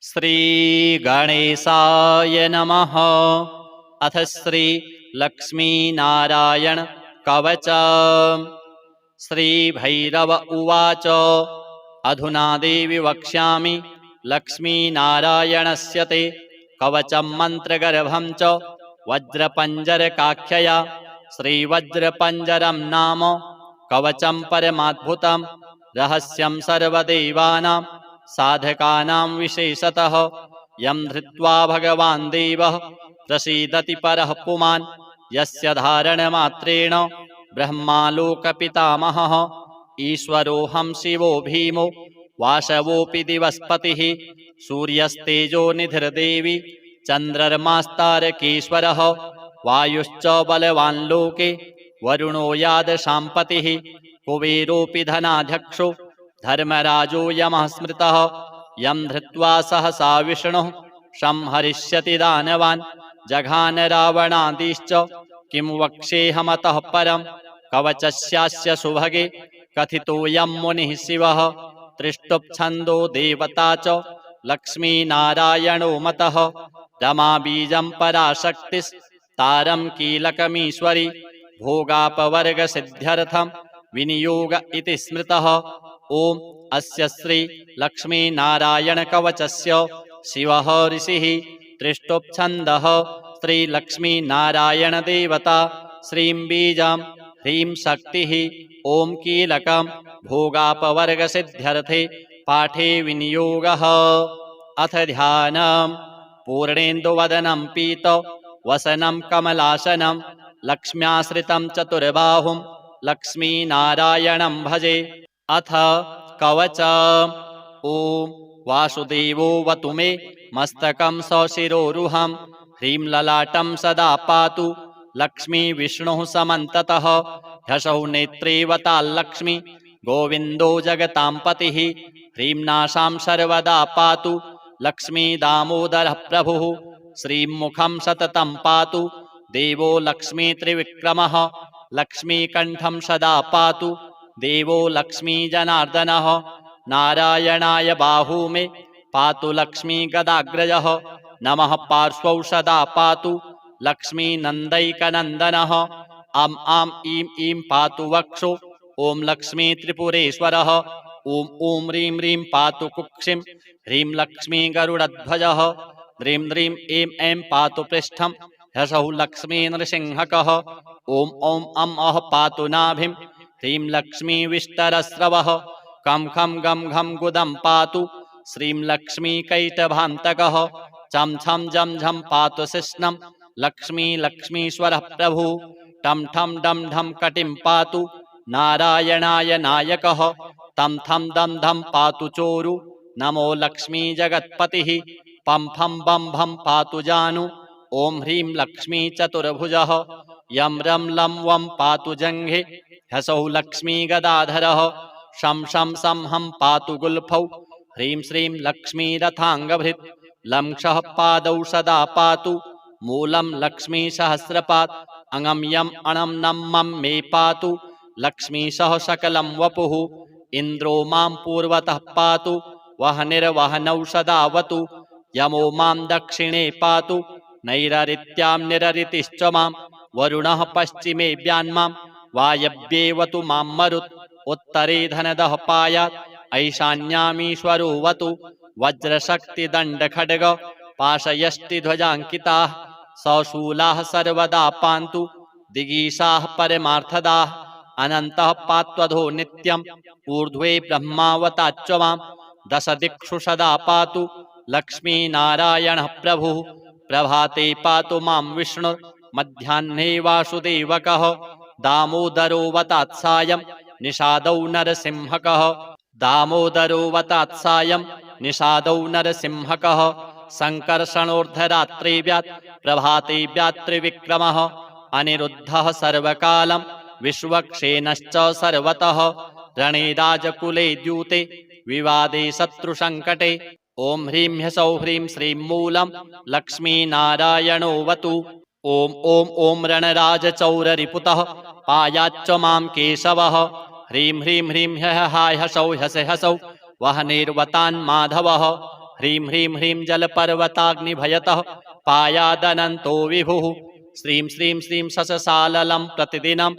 श्रीगणेशाय नमः। अथ श्री लक्ष्मीनारायण कवच। श्रीभैरव उवाच। अधुना देवि वक्ष्यामि लक्ष्मीनारायणस्य ते कवचं मन्त्रगर्भं च वज्रपञ्जरकाख्यया। श्रीवज्रपञ्जरं नाम कवचं परमाद्भुतं रहस्यं सर्वदेवानां साधकानां विशेषतः यं धृत्वा भगवान् देवः प्रसीदति परः पुमान्। यस्य धारणमात्रेण ब्रह्मालोकपितामहः ईश्वरोऽहं शिवो भीमो वासवोऽपि दिवस्पतिः। सूर्यस्तेजो निधिर्देवी चन्द्रर्मास्तारकेश्वरः वायुश्च बलवान् लोके वरुणो यादशाम्पतिः। कुबेरोऽपि धनाध्यक्षो धर्मराजो यमः स्मृतः यं धृत्वा सहसा विष्णुः संहरिष्यति दानवान्। जघान रावणादिश्च किं वक्ष्येऽहमतः परं कवचस्यास्य सुभगे कथितोऽयं मुनिः शिवः। त्रिष्टुप्छन्दो देवता च लक्ष्मीनारायणो मतः रमा बीजं पराशक्तिस्तारं कीलकमीश्वरी भोगापवर्गसिद्ध्यर्थं विनियोग इति स्मृतः। ओम अस्य श्री लक्ष्मीनारायणकवचस्य शिवः ऋषिः त्रिष्टुप्छन्दः श्री लक्ष्मीनारायणदेवता श्रीं बीजं ह्रीं शक्तिः ओं कीलकं भोगापवर्गसिद्ध्यर्थे पाठे विनियोगः। अथ ध्यानम्। पूर्णेन्दुवदनं पीतवसनं कमलासनं लक्ष्म्याश्रितं चतुर्बाहुं लक्ष्मीनारायणं भजे। अथ कवच। ओं वासुदेवोऽवतु मे मस्तकं सशिरोरुहं ह्रीं ललाटं सदा पातु लक्ष्मी विष्णुः समन्ततः। ह्यसौ नेत्रेवताल्लक्ष्मी गोविन्दो जगतां पतिः ह्रीं नासां सर्वदा पातु लक्ष्मी दामोदरः प्रभुः। श्रीं मुखं सततं पातु देवो लक्ष्मी त्रिविक्रमः लक्ष्मीकण्ठं सदा पातु देवो लक्ष्मी जनार्दनः। नारायणाय बाहू मे पातु लक्ष्मी गदाग्रजः नमः पार्श्वौ सदा पातु लक्ष्मी नन्दैकनन्दनः। अं आं ईं ईं पातु वक्षो ॐ लक्ष्मी त्रिपुरेश्वरः। ॐ ॐ ह्रीं ह्रीं पातु कुक्षिं ह्रीं लक्ष्मी गरुडध्वजः। ह्रीं ह्रीं ऐं ऐं पातु पृष्ठं ह्सौः लक्ष्मी नृसिंहकः। ॐ ॐ अं अः पातु नाभिं ह्रीं लक्ष्मी विष्टरस्रवः। खं खं गं घं गुदं पातु श्रीं लक्ष्मी कैटभान्तकः। छं छं झं झं पातु शिश्नं लक्ष्मी लक्ष्मीश्वरः प्रभुः। ठं ठं डं ढं कटिं पातु नारायणाय नायकः। तं थं दं धं पातु चोरु नमो लक्ष्मी जगत्पतिः। पं फं बं भं पातु जानु ॐ ह्रीं लक्ष्मी चतुर्भुजः। यं रं लं वं पातु जङ्घे ह्सौः लक्ष्मी गदाधरः। शं शं सं हं पातु गुल्फौ ह्रीं श्रीं लक्ष्मी रथाङ्गभृत्। लं क्षः पादौ सदा पातु मूलं लक्ष्मी सहस्रपात्। अङं यं अणं नं मं मे पातु लक्ष्मी सह सकलं वपुः। इन्द्रो मां पूर्वतः पातु वह्निर्वह्नौ सदावतु। यमो मां दक्षिणे पातु नैररित्यां निररितिश्च मां। वरुणः पश्चिमे व्यान्मां वायव्येवतु मां मरुत्। उत्तरे धनदः पायात् ऐशान्यामीश्वरोऽवतु। वज्रशक्तिदण्डखड्ग पाशयष्टिध्वजाङ्किताः सशूलाः सर्वदा पान्तु दिगीषाः परमार्थदाः। अनन्तः पात्वधो नित्यम् ऊर्ध्वे ब्रह्मावताच्च मां। दशदिक्षु सदा पातु लक्ष्मीनारायणः प्रभुः। प्रभाते पातु मां विष्णुर्मध्याह्ने वासुदेवकः। दामोदरोऽवतात् सायं निषादौ नरसिंहकः। दामोदरोऽवतात् निषादौ नरसिंहकः। सङ्कर्षणोर्धरात्रे व्यात् प्रभाते व्यात् त्रिविक्रमः। अनिरुद्धः सर्वकालं विश्वक्षेणश्च सर्वतः। रणे राजकुले द्यूते विवादे शत्रुसङ्कटे। ॐ ह्रीं ह्सौः ह्रीं श्रीं मूलं लक्ष्मीनारायणोऽवतु। ॐ ॐ ॐ रणराजचौररिपुतः पायाच्च मां केशवः। ह्रीं ह्रीं ह्रीं ह्सौः ह्सौः वह्निर्वतान् माधवः। ह्रीं ह्रीं ह्रीं जलपर्वताग्निभयतः पायादनन्तो विभुः श्रीं श्रीं श्रीं शशसाललं प्रतिदिनं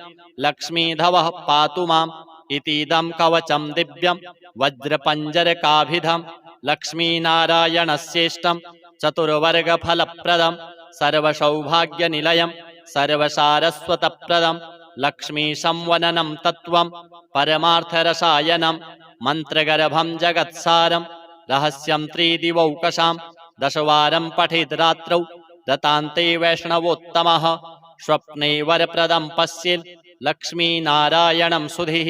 लक्ष्मीधवः पातु माम् इतीदं कवचं दिव्यं वज्रपञ्जरकाभिधं लक्ष्मीनारायणस्येष्टं चतुर्वर्गफलप्रदं सर्वसौभाग्यनिलयं सर्वसारस्वतप्रदं लक्ष्मीसंवननं तत्त्वं परमार्थरसायनं मन्त्रगर्भं जगत्सारं रहस्यं त्रिदिवौकसां दशवारं पठेद् रात्रौ दतान्ते वैष्णवोत्तमः स्वप्ने वरप्रदं पश्येत् लक्ष्मीनारायणं सुधीः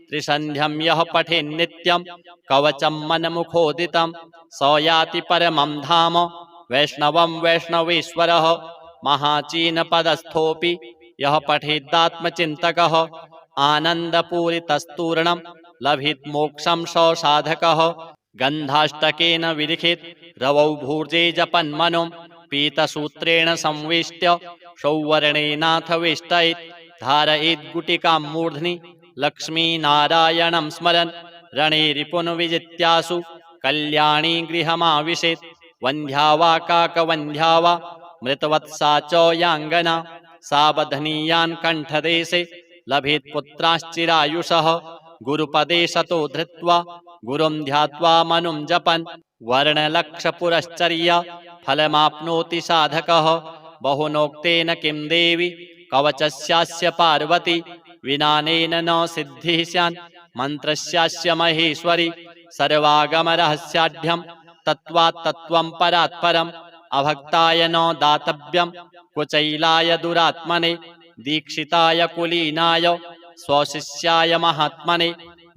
त्रिसन्ध्यं यः पठेन्नित्यं कवचं मनमुखोदितं स याति परमं धाम वैष्णवं वैष्णवेश्वरः महाचीनपदस्थोऽपि यः पठेदात्मचिन्तकः आनन्दपूरितस्तूर्णं लभेत् मोक्षं स साधकः गन्धाष्टकेन विलिखित रवौ भूर्जे जपन्मनो पीतसूत्रेण संवेष्ट्य सौवर्णेनाथ वेष्टयेत् धारयेत् गुटिकां मूर्ध्नि लक्ष्मीनारायणं स्मरन् रणे रिपुन् विजित्यासु कल्याणी गृहमाविशेत् वन्ध्या वा काकवन्ध्या वा मृतवत्सा च याङ्गना सावधनीयान् कण्ठदेशे लभेत् पुत्राश्चिरायुषः गुरुपदे शतो धृत्वा गुरुं ध्यात्वा मनुं जपन् वर्णलक्षपुरश्चर्या फलमाप्नोति साधकः बहुनोक्तेन किं देवि कवचस्यास्य पार्वती विनानेन न सिद्धिः स्यान् मन्त्रस्यास्य महेश्वरी सर्वागमरहस्याढ्यं तत्त्वात् तत्त्वं परात् परम् अभक्ताय न दातव्यं कुचैलाय दुरात्मने दीक्षिताय कुलीनाय स्वशिष्याय महात्मने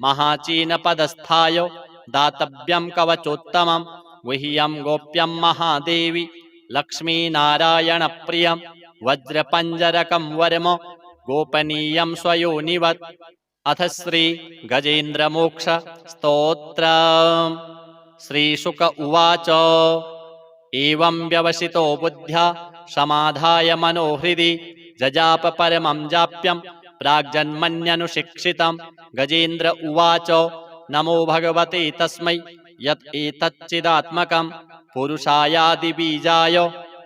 महाचीनपदस्थाय दातव्यं कवचोत्तमं गुह्यं गोप्यं महादेवी लक्ष्मीनारायणप्रियं वज्रपञ्जरकं वर्म गोपनीयं स्वयोनिवत् अथ श्री गजेन्द्रमोक्ष स्तोत्रम् श्रीशुक उवाच एवं व्यवसितो बुद्ध्या समाधाय मनोहृदि जजाप परमं जाप्यं प्राग्जन्मन्यनुशिक्षितं गजेन्द्र उवाच नमो भगवते तस्मै यत् एतच्चिदात्मकं पुरुषायादिबीजाय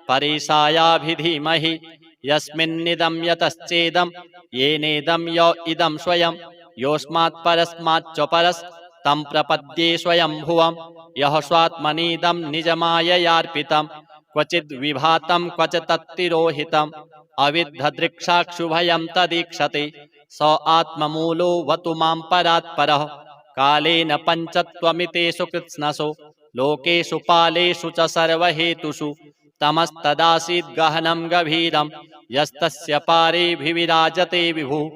परेशायाभिधीमहि यस्मिन्निदं यतश्चेदं येनेदं य इदं स्वयं योऽस्मात् परस्माच्च परस् तं प्रपद्ये स्वयंभुवं यः स्वात्मनीदं निजमाययार्पितं क्वचिद् विभातं क्वच तत्तिरोहितम् अविद्धदृक्षाक्षुभयं तदीक्षते स आत्ममूलो वतु मां परात्परः कालेन पञ्चत्वमितेषु कृत्स्नसो लोकेषु पालेषु च सर्वहेतुषु तमस्तदासीद् गहनं गभीरं यस्तस्य पारेऽभिविराजते विभुः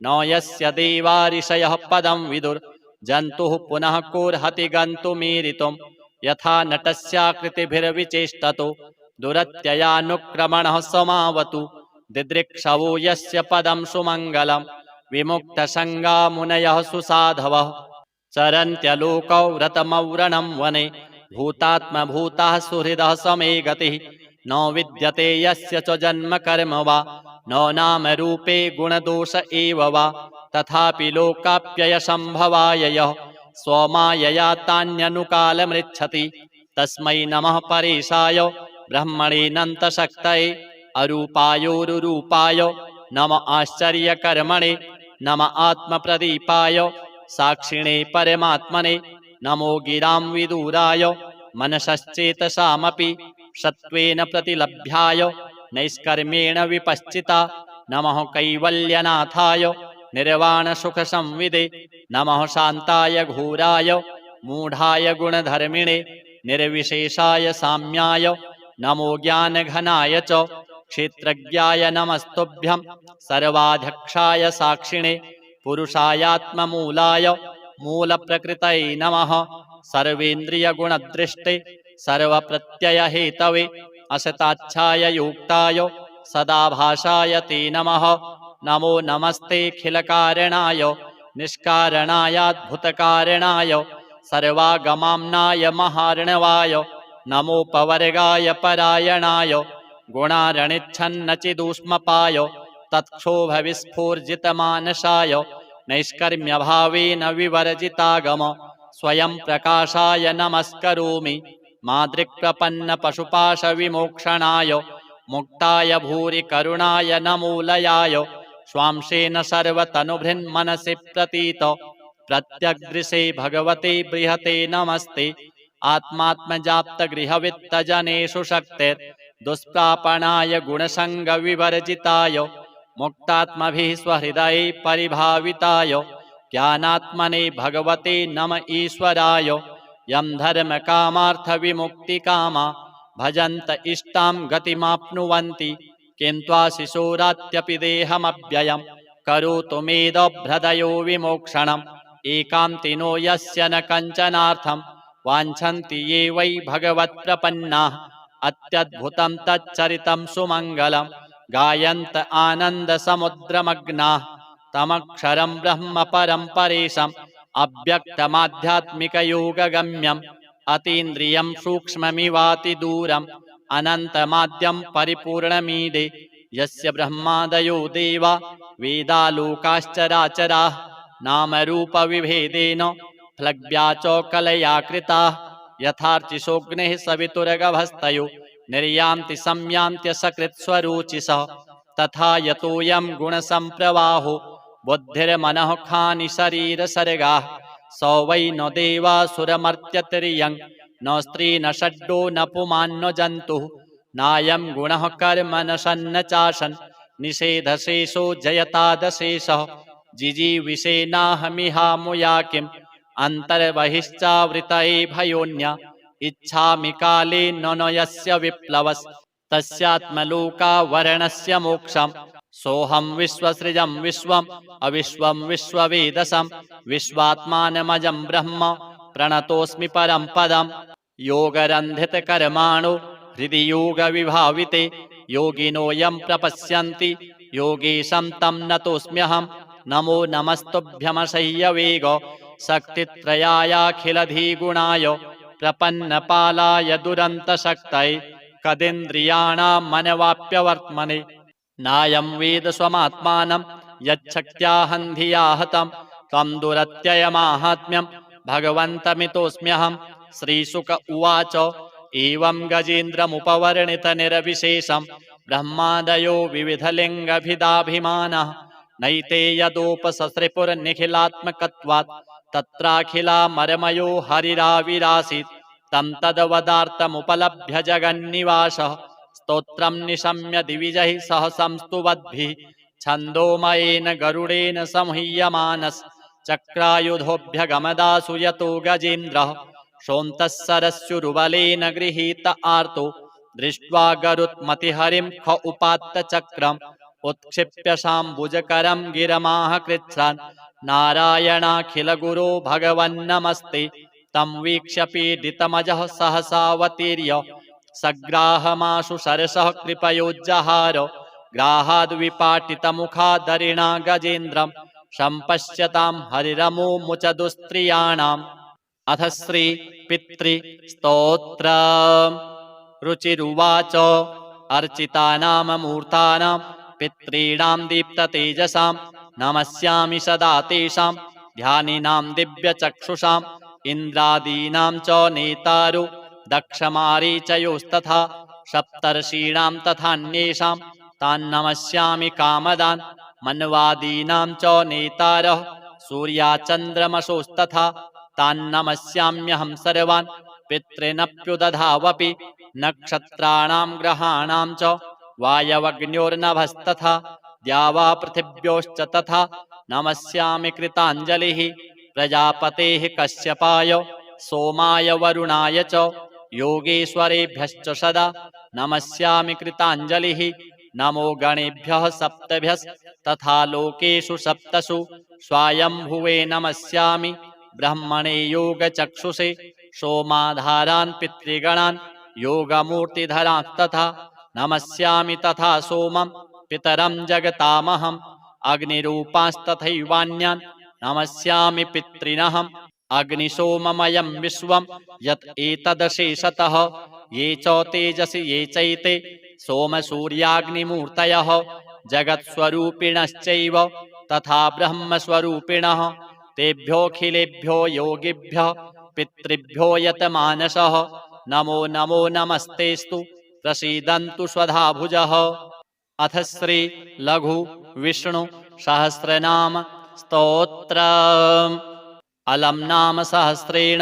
न यस्य देवा ऋषयः पदं विदुर् जन्तुः पुनः कोर्हति गन्तुमीरितुं यथा नटस्याकृतिभिर्विचेष्टतो दुरत्ययानुक्रमणः समावतु दिदृक्षवो यस्य पदं सुमङ्गलं विमुक्तसङ्गा मुनयः सुसाधवः चरन्त्यलोकौ रतमौरणं वने भूतात्मभूताः सुहृदः समे गतिः न विद्यते यस्य च जन्म कर्म वा न नाम रूपे गुणदोष एव वा तथापि लोकाप्ययसम्भवाय यः स्वमायया तान्यनुकालमृच्छति तस्मै नमः परेशाय ब्रह्मणेऽनन्तशक्तये अरूपायोरुरूपाय नम आश्चर्यकर्मणे नम आत्मप्रदीपाय साक्षिणे परमात्मने नमो गिरां विदूराय मनसश्चेतसामपि सत्त्वेन प्रतिलभ्याय नैष्कर्म्येण विपश्चिता नमः कैवल्यनाथाय निर्वाणसुखसंविदे नमः शान्ताय घोराय मूढाय गुणधर्मिणे निर्विशेषाय साम्याय नमो ज्ञानघनाय च क्षेत्रज्ञाय नमस्तुभ्यं सर्वाध्यक्षाय साक्षिणे पुरुषायात्ममूलाय मूलप्रकृतये नमः सर्वेन्द्रियगुणदृष्टे सर्वप्रत्ययहेतवे असताच्छाय युक्ताय सदाभासाय ते नमः नमो नमस्तेऽखिलकारणाय निष्कारणायाद्भुतकारणाय सर्वागमाम्नाय महार्णवाय नमोपवर्गाय परायणाय गुणारणिच्छन्नचिदूष्मपाय तत्क्षोभविस्फूर्जितमानसाय नैष्कर्म्यभावेन विवर्जितागम स्वयं प्रकाशाय नमस्करोमि मादृक्प्रपन्न पशुपाश विमोक्षणाय मुक्ताय भूरि करुणाय नमूलयाय स्वांशेन सर्वतनुभृन्मनसि प्रतीत प्रत्यग्दृशे भगवते बृहते नमस्ते आत्मात्मजाप्तगृहवित्तजनेषु शक्तिर्दुष्प्रापणाय गुणसङ्गविवर्जिताय मुक्तात्मभिः स्वहृदये परिभाविताय ज्ञानात्मने भगवते नम ईश्वराय यं धर्मकामार्थविमुक्तिकामा भजन्त इष्टां गतिमाप्नुवन्ति किन्त्वाशिशोरात्यपि देहमव्ययम् करोतु मेदभ्रदयो विमोक्षणम् एकान्तिनो यस्य न कञ्चनार्थम् वाञ्छन्ति ये वै भगवत्प्रपन्नाः अत्यद्भुतं तच्चरितं सुमङ्गलं गायन्त आनन्दसमुद्रमग्नाः तमक्षरं ब्रह्म परं परेशम् अव्यक्तमाध्यात्मिकयोगगम्यम् अतीन्द्रियं सूक्ष्ममिवातिदूरम् अनन्तमाद्यं परिपूर्णमीडे यस्य ब्रह्मादयो देवा वेदालोकाश्चराचराः नामरूपविभेदेन फ्लग्व्याचोकलया कृताः यथार्चिषोऽग्निः सवितुरगभस्तयो निर्यान्ति संयान्त्यसकृत्स्वरोचिषः तथा यतोऽयं गुणसम्प्रवाहो बुद्धिर्मनः खानि शरीरसर्गाः स वै न देवासुरमर्त्यतिर्यं न स्त्री न षड्डो न पुमान् न जन्तुः नायं गुणः कर्म न सन्न चाशन् निषेधशेषो जयतादशेषः जिजीविषेनाहमिहामुया किम् अन्तर्बहिश्चावृतये भयोन्या इच्छामि काले न यस्य विप्लवस् तस्यात्मलोकावरणस्य मोक्षम् सोऽहं विश्वसृजं विश्वम् अविश्वं विश्ववेदसं विश्वात्मानमजं ब्रह्म प्रणतोऽस्मि परं पदम् योगरन्धितकर्माणो हृदि योगविभाविते योगिनो यं प्रपश्यन्ति योगेशं तं नतोऽस्म्यहं नमो नमस्तुभ्यमशय्यवेग शक्तित्रयायाखिलधिगुणाय प्रपन्नपालाय दुरन्तशक्तये कदिन्द्रियाणां मनवाप्यवर्त्मने नायं वेद स्वमात्मानं यच्छक्त्याहं धिया हतं त्वं दुरत्ययमाहात्म्यं भगवन्तमितोऽस्म्यहं श्रीशुक उवाच एवं गजेन्द्रमुपवर्णितनिरविशेषं ब्रह्मादयो विविधलिङ्गभिदाभिमानः नैते यदोपससृपुर्निखिलात्मकत्वात् तत्राखिलामरमयो हरिराविरासीत् तं तद्वदार्थमुपलभ्य जगन्निवासः स्तोत्रं निशम्य दिविजैः सह संस्तुवद्भिः छन्दोमयेन गरुडेन संह्यमानस् चक्रायुधोऽभ्यगमदासु यतो गजेन्द्रः शोन्तः सरस्युरुबलेन गृहीत आर्तो दृष्ट्वा गरुत्मतिहरिं ख उपात्तचक्रम् उत्क्षिप्य शाम्बुजकरं गिरमाह कृच्छ्रान् नारायणाखिलगुरो भगवन्नमस्ते तं वीक्ष्य पीडितमजः सहसावतीर्य सग्राहमाशु सरसः कृपयोज्जहार ग्राहाद्विपाटितमुखादरिणा गजेन्द्रं सम्पश्यतां हरिरमो मुचदुस्त्रियाणाम् अथ श्री पितृस्तोत्र रुचिरुवाच अर्चितानाममूर्तानां पितॄणां दीप्ततेजसां नमस्यामि सदा तेषां ध्यानिनां दिव्यचक्षुषाम् इन्द्रादीनां च नेतारो दक्षमारीचयोस्तथा सप्तर्षीणां तथान्येषां तान्नमस्यामि कामदान् मन्वादीनां च नेतारः सूर्याचन्द्रमसोस्तथा तान्नमस्याम्यहं सर्वान् पितॄनप्युदधावपि नक्षत्राणां ग्रहाणां च वायवग्न्योर्नभस्तथा द्यावापृथिव्योश्च तथा नमस्यामि कृताञ्जलिः प्रजापतेः कश्यपाय सोमाय वरुणाय च योगेश्वरेभ्यश्च सदा नमस्यामि कृताञ्जलिः नमो गणेभ्यः सप्तभ्यस्तथा लोकेषु सप्तसु स्वायम्भुवे नमस्यामि ब्रह्मणे योगचक्षुषे सोमाधारान् पितृगणान् योगमूर्तिधरांस्तथा नमस्यामि तथा सोमं पितरं जगतामहम् अग्निरूपांस्तथैवान्यान् नमस्यामि पितॄनहम् अग्निसोममयं विश्वं यत् एतदशेषतः ये च तेजसि ये चैते सोमसूर्याग्निमूर्तयः जगत्स्वरूपिणश्चैव तथा ब्रह्मस्वरूपिणः तेभ्योऽखिलेभ्यो योगिभ्यः पितृभ्यो यतमानसः नमो नमो नमस्तेस्तु प्रसीदन्तु स्वधाभुजः। अथ श्री लघु विष्णु सहस्रनाम स्तोत्रम्। अलम नाम सहस्रेण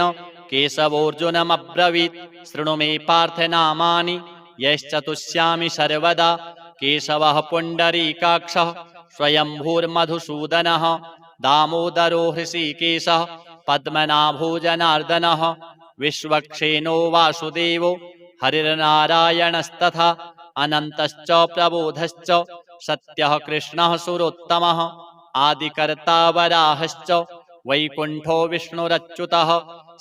केशवोऽर्जुनमब्रवीत् शृणु मे पार्थ नामानि यश्चतुष्यामि सर्वदा। केशवः पुण्डरीकाक्षः स्वयंभूर्मधुसूदनः दामोदरो हृषीकेशः पद्मनाभो जनार्दनः विश्वक्सेनो वासुदेवो हरिर्नारायणस्तथा अनन्तश्च प्रबोधश्च सत्यः कृष्णः सुरोत्तमः आदिकर्ता वराहश्च वैकुण्ठो विष्णुरच्युतः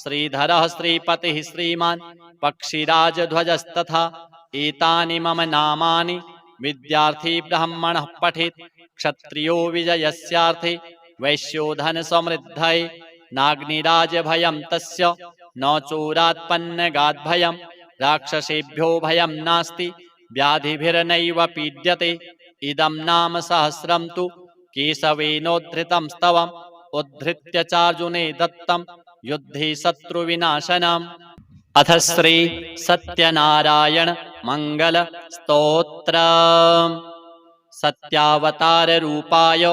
श्रीधरः श्रीपतिः श्रीमान् पक्षिराजध्वजस्तथा एतानि मम नामानि विद्यार्थी ब्राह्मणः पठेत् क्षत्रियो विजयस्यार्थे वैश्यो धनसमृद्धये नाग्निराजभयं तस्य न चोरात्पन्नगाद्भयं राक्षसेभ्यो भयं नास्ति व्याधिभिर्नैव पीड्यते। इदं नाम सहस्रं तु केशवेनोद्धृतं स्तवम् उद्धृत्य चार्जुने दत्तं युद्धे शत्रुविनाशनम्। अथ श्री सत्यनारायण मंगल स्तोत्रम्। सत्यावतार रूपाय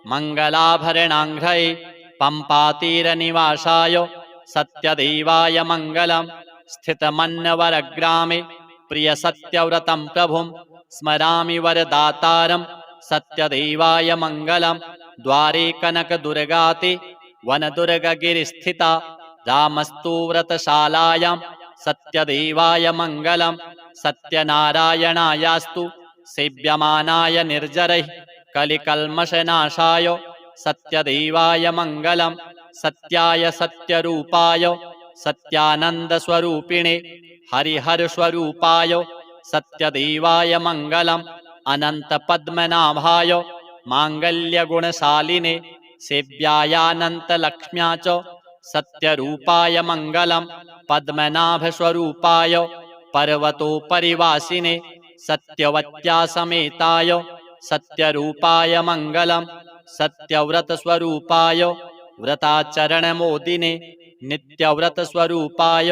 मंगलाभरणाङ्घ्रये पंपातीरनिवासाय सत्यदेवाय मंगलम्। स्थितमन्नवरग्रामे प्रियसत्यव्रतं प्रभुं स्मरामि वरदातारं सत्यदेवाय मंगलम्। द्वारे कनकदुर्गाते वनदुर्गगिरिस्थिता रामस्तु व्रतशालायां सत्यदेवाय मंगलम्। सत्यनारायणायास्तु सेव्यमानाय निर्जरैः कलिकल्मषनाशाय सत्यदेवाय मंगलम्। सत्याय सत्यरूपाय सत्यानन्दस्वरूपिणे हरिहरस्वरूपाय सत्यदेवाय मंगलम्। अनन्तपद्मनाभाय माङ्गल्यगुणशालिने सेव्यायानन्तलक्ष्म्या च सत्यरूपाय मंगलम्। पद्मनाभस्वरूपाय पर्वतोपरिवासिने सत्यवत्या समेताय सत्यरूपाय मंगलम्। सत्यव्रतस्वरूपाय व्रताचरणमोदिने नित्यव्रतस्वरूपाय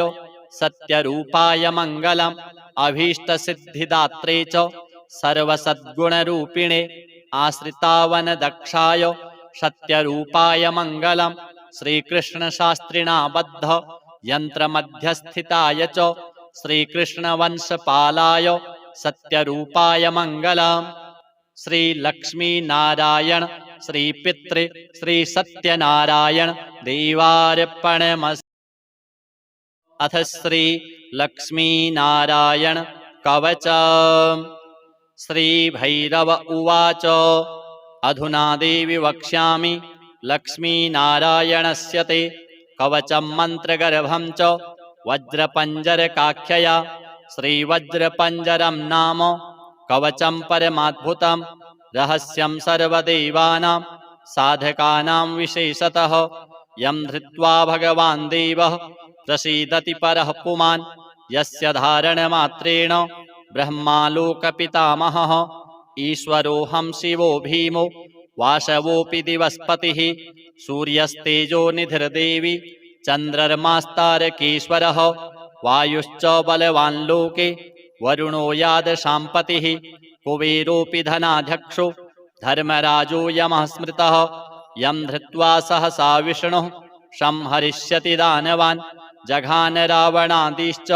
सत्यरूपाय मंगलम्। अभीष्टसिद्धिदात्रे च सर्वसद्गुणरूपिणे आश्रितावनदक्षाय सत्यरूपाय मंगलम्। श्रीकृष्णशास्त्रिणा बद्ध यन्त्रमध्यस्थिताय च श्रीकृष्णवंशपालाय सत्यरूपाय मंगलम्। श्रीलक्ष्मीनारायण श्रीपितृ श्रीसत्यनारायण देवार्पणमस्तु। अथ श्री लक्ष्मीनारायण कवचम्। श्रीभैरव उवाच अधुना देवि वक्ष्यामि लक्ष्मीनारायणस्य ते कवचं मन्त्रगर्भं च वज्रपञ्जरकाख्यया। श्रीवज्रपञ्जरं नाम कवचं परमाद्भुतं रहस्यं सर्वदेवानां साधकानां विशेषतः यं धृत्वा भगवान् देवः प्रसीदति परः पुमान् यस्य धारणमात्रेण ब्रह्मालोकपितामहः ईश्वरोऽहं शिवो भीमो वासवोऽपि दिवस्पतिः सूर्यस्तेजो निधिर्देवी चन्द्रर्मास्तारकेश्वरः वायुश्च बलवान् लोके वरुणो यादशाम्पतिः कुबेरोऽपि धनाध्यक्षो धर्मराजो यमः स्मृतः यं धृत्वा सहसा विष्णुः संहरिष्यति दानवान् जघान रावणादिश्च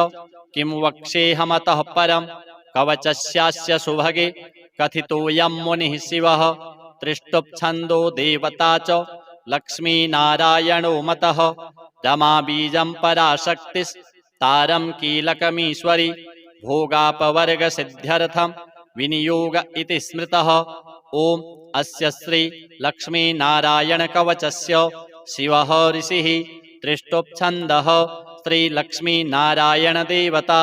किं वक्ष्येऽहमतः परं कवचस्यास्य सुभगे कथितोऽयं मुनिः शिवः त्रिष्टुप्छन्दो देवता च लक्ष्मीनारायणो मतः रमा बीजं पराशक्तिस्तारं कीलकमीश्वरी भोगापवर्गसिद्ध्यर्थं विनियोग इति स्मृतः। ओम अस्य श्री लक्ष्मीनारायणकवचस्य शिवः ऋषिः त्रिष्टुप्छन्दः श्रीलक्ष्मीनारायणदेवता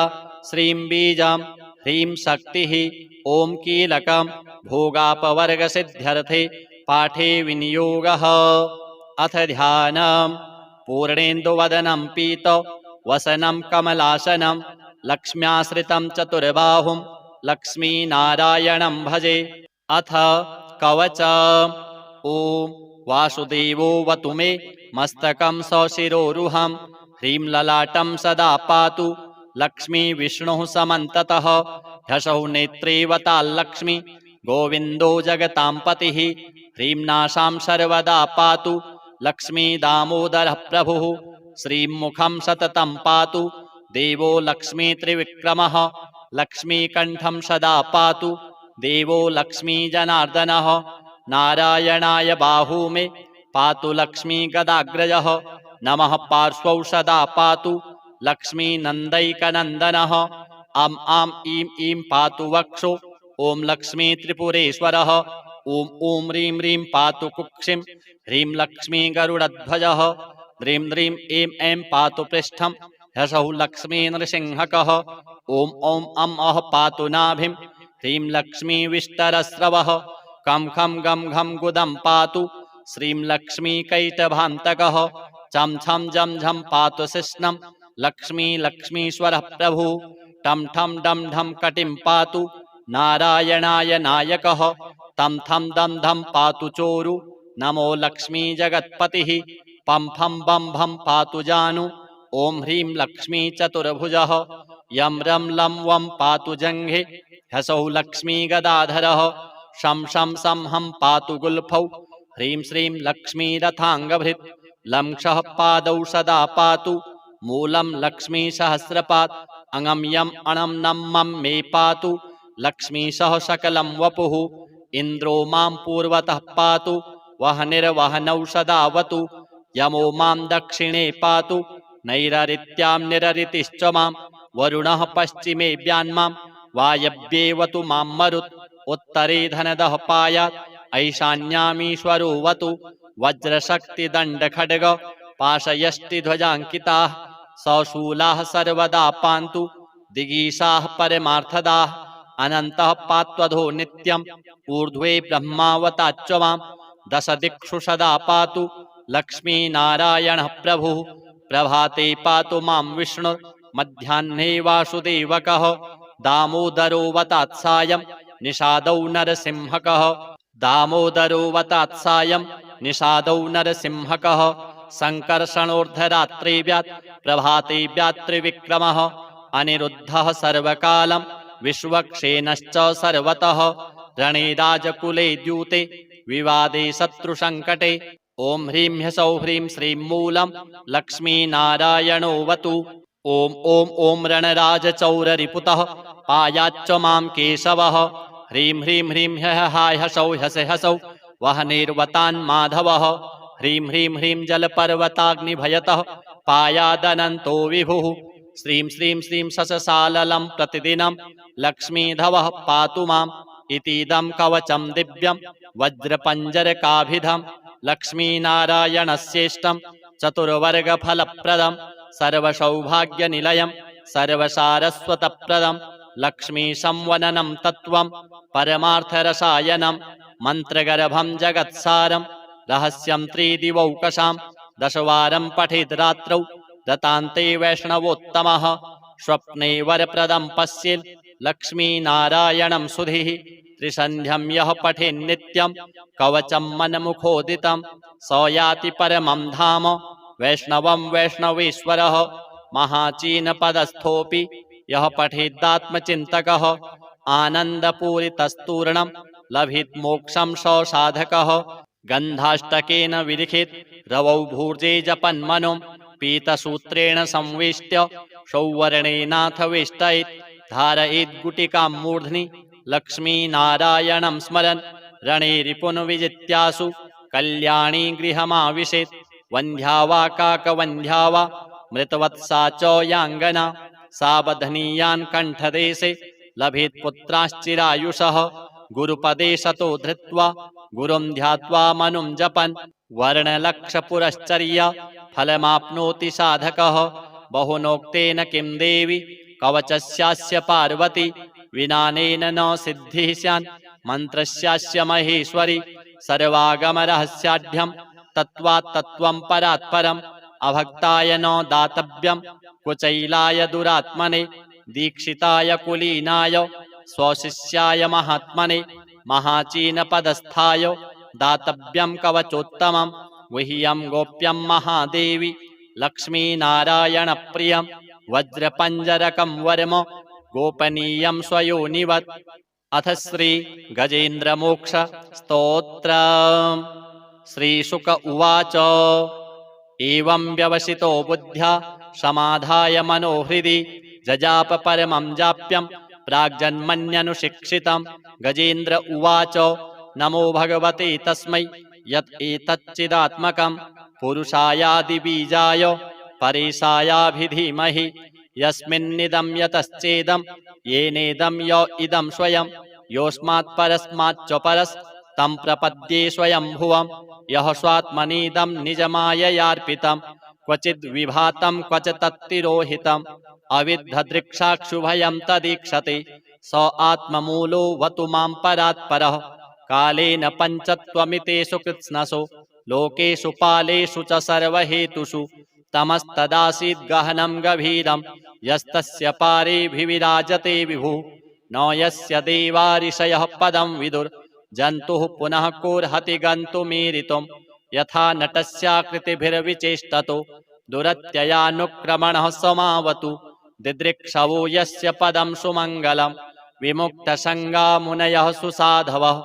श्रीं बीजं ह्रीं शक्तिः ओम कीलकं भोगापवर्गसिद्ध्यर्थे पाठे विनियोगः। अथ ध्यानम्। पूर्णेन्दुवदनं पीत वसनं कमलासनं लक्ष्म्याश्रितं चतुर्बाहुं लक्ष्मीनारायणं भजे। अथ कवचम्। ओम वासुदेवोऽवतु मे मस्तकं सशिरोरुहं ह्रीं ललाटं सदा पातु लक्ष्मी विष्णुः समन्ततः ह्यसौ नेत्रेवताल्लक्ष्मी गोविन्दो जगतां पतिः ह्रीं नाशां सर्वदा पातु लक्ष्मी दामोदरः प्रभुः श्रीं मुखं सततं पातु देवो लक्ष्मी त्रिविक्रमः लक्ष्मीकण्ठं सदा पातु देवो लक्ष्मी जनार्दनः नारायणाय बाहू मे पातु लक्ष्मी गदाग्रजः नमः पार्श्वौ सदा पातु लक्ष्मी नन्दैकनन्दनः आम् आम् ईं ईं पातु वक्षो ॐ लक्ष्मी त्रिपुरेश्वरः ॐ ॐ ह्रीं ह्रीं पातु कुक्षिं ह्रीं लक्ष्मी गरुडध्वजः ह्रीं ह्रीं ऐं ऐं पातु पृष्ठं ह्सौः लक्ष्मी नृसिंहकः ॐ ॐ अं अः पातु नाभिं ह्रीं लक्ष्मी विष्टरस्रवः खं खं गं घं गुदं पातु श्रीं लक्ष्मी कैटभान्तकः छं छं झं झं पातु शिश्नं लक्ष्मी लक्ष्मीश्वरः प्रभुः टं ठं डं ढं कटिं पातु नारायणाय नायकः तं थं दं धं पातु चोरु नमो लक्ष्मी जगत्पतिः पं फं बं भं पातु जानु ॐ ह्रीं लक्ष्मी चतुर्भुजः यं रं लं वं पातु जङ्घे ह्सौः लक्ष्मी गदाधरः शं शं सं हं पातु गुल्फौ ह्रीं श्रीं लक्ष्मी रथाङ्गभृत् लं क्षः पादौ सदा पातु मूलं लक्ष्मी सहस्रपात् अङं यं अणं नं मं मे पातु लक्ष्मी सह सकलं वपुः इन्द्रो मां पूर्वतः पातु वह्निर्वहनौ सदावतु यमो मां दक्षिणे पातु नैररित्यां निररितिश्च मां वरुणः पश्चिमे व्यान्मां वायव्येवतु मां मरुत् उत्तरे धनदः पायात् ऐशान्यामीश्वरो वतु वज्रशक्तिदण्डखड्ग पाशयष्टिध्वजाङ्किताः सशूलाः सर्वदा पान्तु दिगीशाः परमार्थदाः अनन्तः पात्वधो नित्यम् ऊर्ध्वे ब्रह्मावताच्च मां दशदिक्षु सदा पातु लक्ष्मीनारायणः प्रभुः प्रभाते पातु मां विष्णुर्मध्याह्ने वासुदेवकः दामोदरो वतात्सायं निषादौ नरसिंहकः दामोदरो वतात्सायं निषादौ नरसिंहकः सङ्कर्षणोर्धरात्रे व्यात् प्रभाते व्यात्रिविक्रमः अनिरुद्धः सर्वकालं विश्वक्षेणश्च सर्वतः रणे राजकुले द्यूते विवादे शत्रुसङ्कटे ॐ ह्रीं ह्सौः ह्रीं श्रीं मूलं लक्ष्मीनारायणो वतु ॐ ॐ ॐ रणराजचौररिपुतः पायाच्च मां केशवः ह्रीं ह्रीं ह्रीं हाय हसौः हसे हसौ वह्निर्वतान् माधवः ह्रीं ह्रीं ह्रीं जलपर्वताग्निभयतः पायादनन्तो विभुः श्रीं श्रीं श्रीं शशसाललं प्रतिदिनं लक्ष्मीधवः पातु माम् इतीदं कवचं दिव्यं वज्रपञ्जरकाभिधं लक्ष्मीनारायणस्येष्टं चतुर्वर्गफलप्रदं सर्वसौभाग्यनिलयं सर्वसारस्वतप्रदं लक्ष्मीसंवननं तत्त्वं परमार्थरसायनं मन्त्रगर्भं जगत्सारं रहस्यं त्रिदिवौकसां दशवारं पठेद् रात्रौ दतान्ते वैष्णवोत्तमः स्वप्ने वरप्रदं पश्येत् लक्ष्मीनारायणं सुधिः त्रिसन्ध्यं यः पठेन्नित्यं कवचं मनमुखोदितं स याति परमं धाम वैष्णवं वैष्णवेश्वरः महाचीनपदस्थोऽपि यः पठेदात्मचिन्तकः आनन्दपूरितस्तूर्णं लभेत् मोक्षं स साधकः गन्धाष्टकेन विलिखित रवौ भूर्जे जपन्मनो पीतसूत्रेण संवेष्ट्य सौवर्णेनाथ वेष्टयेत् धारयेत् गुटिकां मूर्ध्नि लक्ष्मीनारायणं स्मरन् रणे रिपुन् विजित्यासु कल्याणी गृहमाविशेत् वन्ध्या वा काकवन्ध्या वा मृतवत्सा च याङ्गना सावधनीयान् कण्ठदेशे लभेत् पुत्राश्चिरायुषः गुरुपदे शतो धृत्वा गुरुं ध्यात्वा मनुं जपन् वर्णलक्षपुरश्चर्या फलमाप्नोति साधकः बहुनोक्तेन किं देवि कवचस्यास्य पार्वती विनानेन न सिद्धिः स्यान् मन्त्रस्यास्य महेश्वरी सर्वागमरहस्याढ्यं तत्त्वात् तत्त्वं परात् परम् अभक्ताय न दातव्यं कुचैलाय दुरात्मने दीक्षिताय कुलीनाय स्वशिष्याय महात्मने महाचीनपदस्थाय दातव्यं कवचोत्तमं गुह्यं गोप्यं महादेवी लक्ष्मीनारायणप्रियं वज्रपञ्जरकं वर्म गोपनीयं स्वयोनिवत्। अथ श्री गजेन्द्रमोक्ष स्तोत्रम्। श्रीशुक उवाच एवं व्यवसितो बुद्ध्या समाधाय मनोहृदि जजाप परमं जाप्यं प्राग्जन्मन्यनुशिक्षितं। गजेन्द्र उवाच नमो भगवते तस्मै यत् एतच्चिदात्मकं पुरुषायादिबीजाय परेशायाभिधीमहि यस्मिन्निदं यतश्चेदं येनेदं य इदं स्वयं योऽस्मात् परस्माच्च परस् तं प्रपद्ये स्वयंभुवं यः स्वात्मनीदं निजमाययार्पितं क्वचिद् विभातं क्वच तत्तिरोहितम् अविद्धदृक्षाक्षुभयं तदीक्षते स आत्ममूलो वतु मां परात्परः कालेन पञ्चत्वमितेषु कृत्स्नसो लोकेषु पालेषु च सर्वहेतुषु तमस्तदासीद् गहनं गभीरं यस्तस्य पारेऽभिविराजते विभुः न यस्य देवा ऋषयः पदं विदुर् जन्तुः पुनः कोर्हति गन्तुमीरितुं यथा नटस्याकृतिभिर्विचेष्टतो दुरत्ययानुक्रमणः समावतु दिदृक्षवो यस्य पदं सुमङ्गलं विमुक्तसङ्गा मुनयः सुसाधवः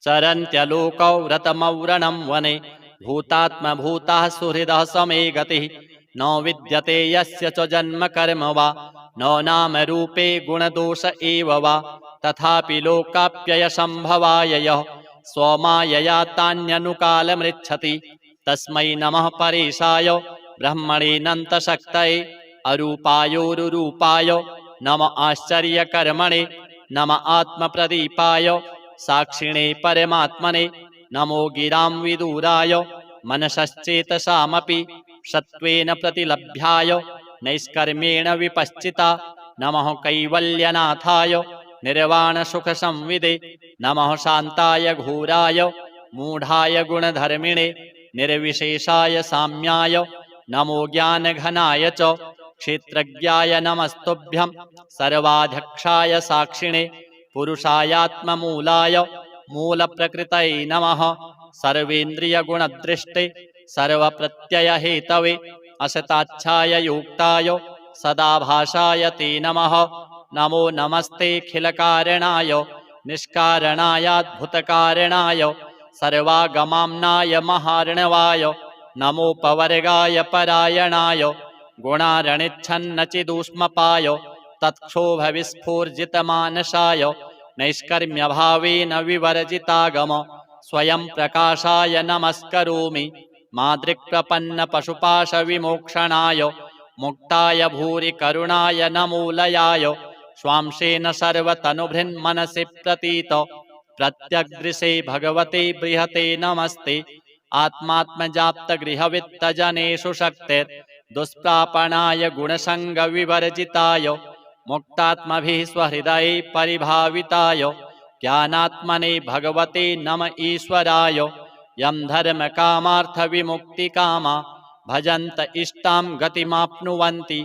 चरन्त्यलोकौ रतमौरणं वने भूतात्मभूताः सुहृदः समे गतिः न विद्यते यस्य च जन्म कर्म वा न नाम रूपे गुणदोष एव वा तथापि लोकाप्ययसम्भवाय यः स्वमायया तान्यनुकालमृच्छति तस्मै नमः परेशाय ब्रह्मणेऽनन्तशक्तये अरूपायोरुरूपाय नम आश्चर्यकर्मणे नम आत्मप्रदीपाय साक्षिणे परमात्मने नमो गिरां विदूराय मनसश्चेतसामपि सत्त्वेन प्रतिलभ्याय नैष्कर्म्येण विपश्चिता नमः कैवल्यनाथाय निर्वाणसुखसंविदे नमः शान्ताय घोराय मूढाय गुणधर्मिणे निर्विशेषाय साम्याय नमो ज्ञानघनाय च क्षेत्रज्ञाय नमस्तुभ्यं सर्वाध्यक्षाय साक्षिणे पुरुषायात्ममूलाय मूलप्रकृतये नमः सर्वेन्द्रियगुणदृष्टे सर्वप्रत्ययहेतवे असताच्छाय युक्ताय सदाभासाय ते नमः नमो नमस्तेऽखिलकारणाय निष्कारणायाद्भुतकारणाय सर्वागमाम्नाय महार्णवाय नमोपवर्गाय परायणाय गुणारणिच्छन्नचिदूष्मपाय तत्क्षोभविस्फूर्जितमानसाय नैष्कर्म्यभावेन विवर्जितागम स्वयं प्रकाशाय नमस्करोमि मादृक्प्रपन्नपशुपाशविमोक्षणाय मुक्ताय भूरि करुणाय नमोलयाय स्वांशेन सर्वतनुभृन्मनसि प्रतीत प्रत्यग्दृशे भगवते बृहते नमस्ते आत्मात्मजाप्तगृहवित्तजनेषु शक्तिर् दुष्प्रापणाय गुणसङ्गविवर्जिताय मुक्तात्मभिः स्वहृदये परिभाविताय ज्ञानात्मने भगवते नम ईश्वराय यं धर्मकामार्थविमुक्तिकामा भजन्त इष्टां गतिमाप्नुवन्ति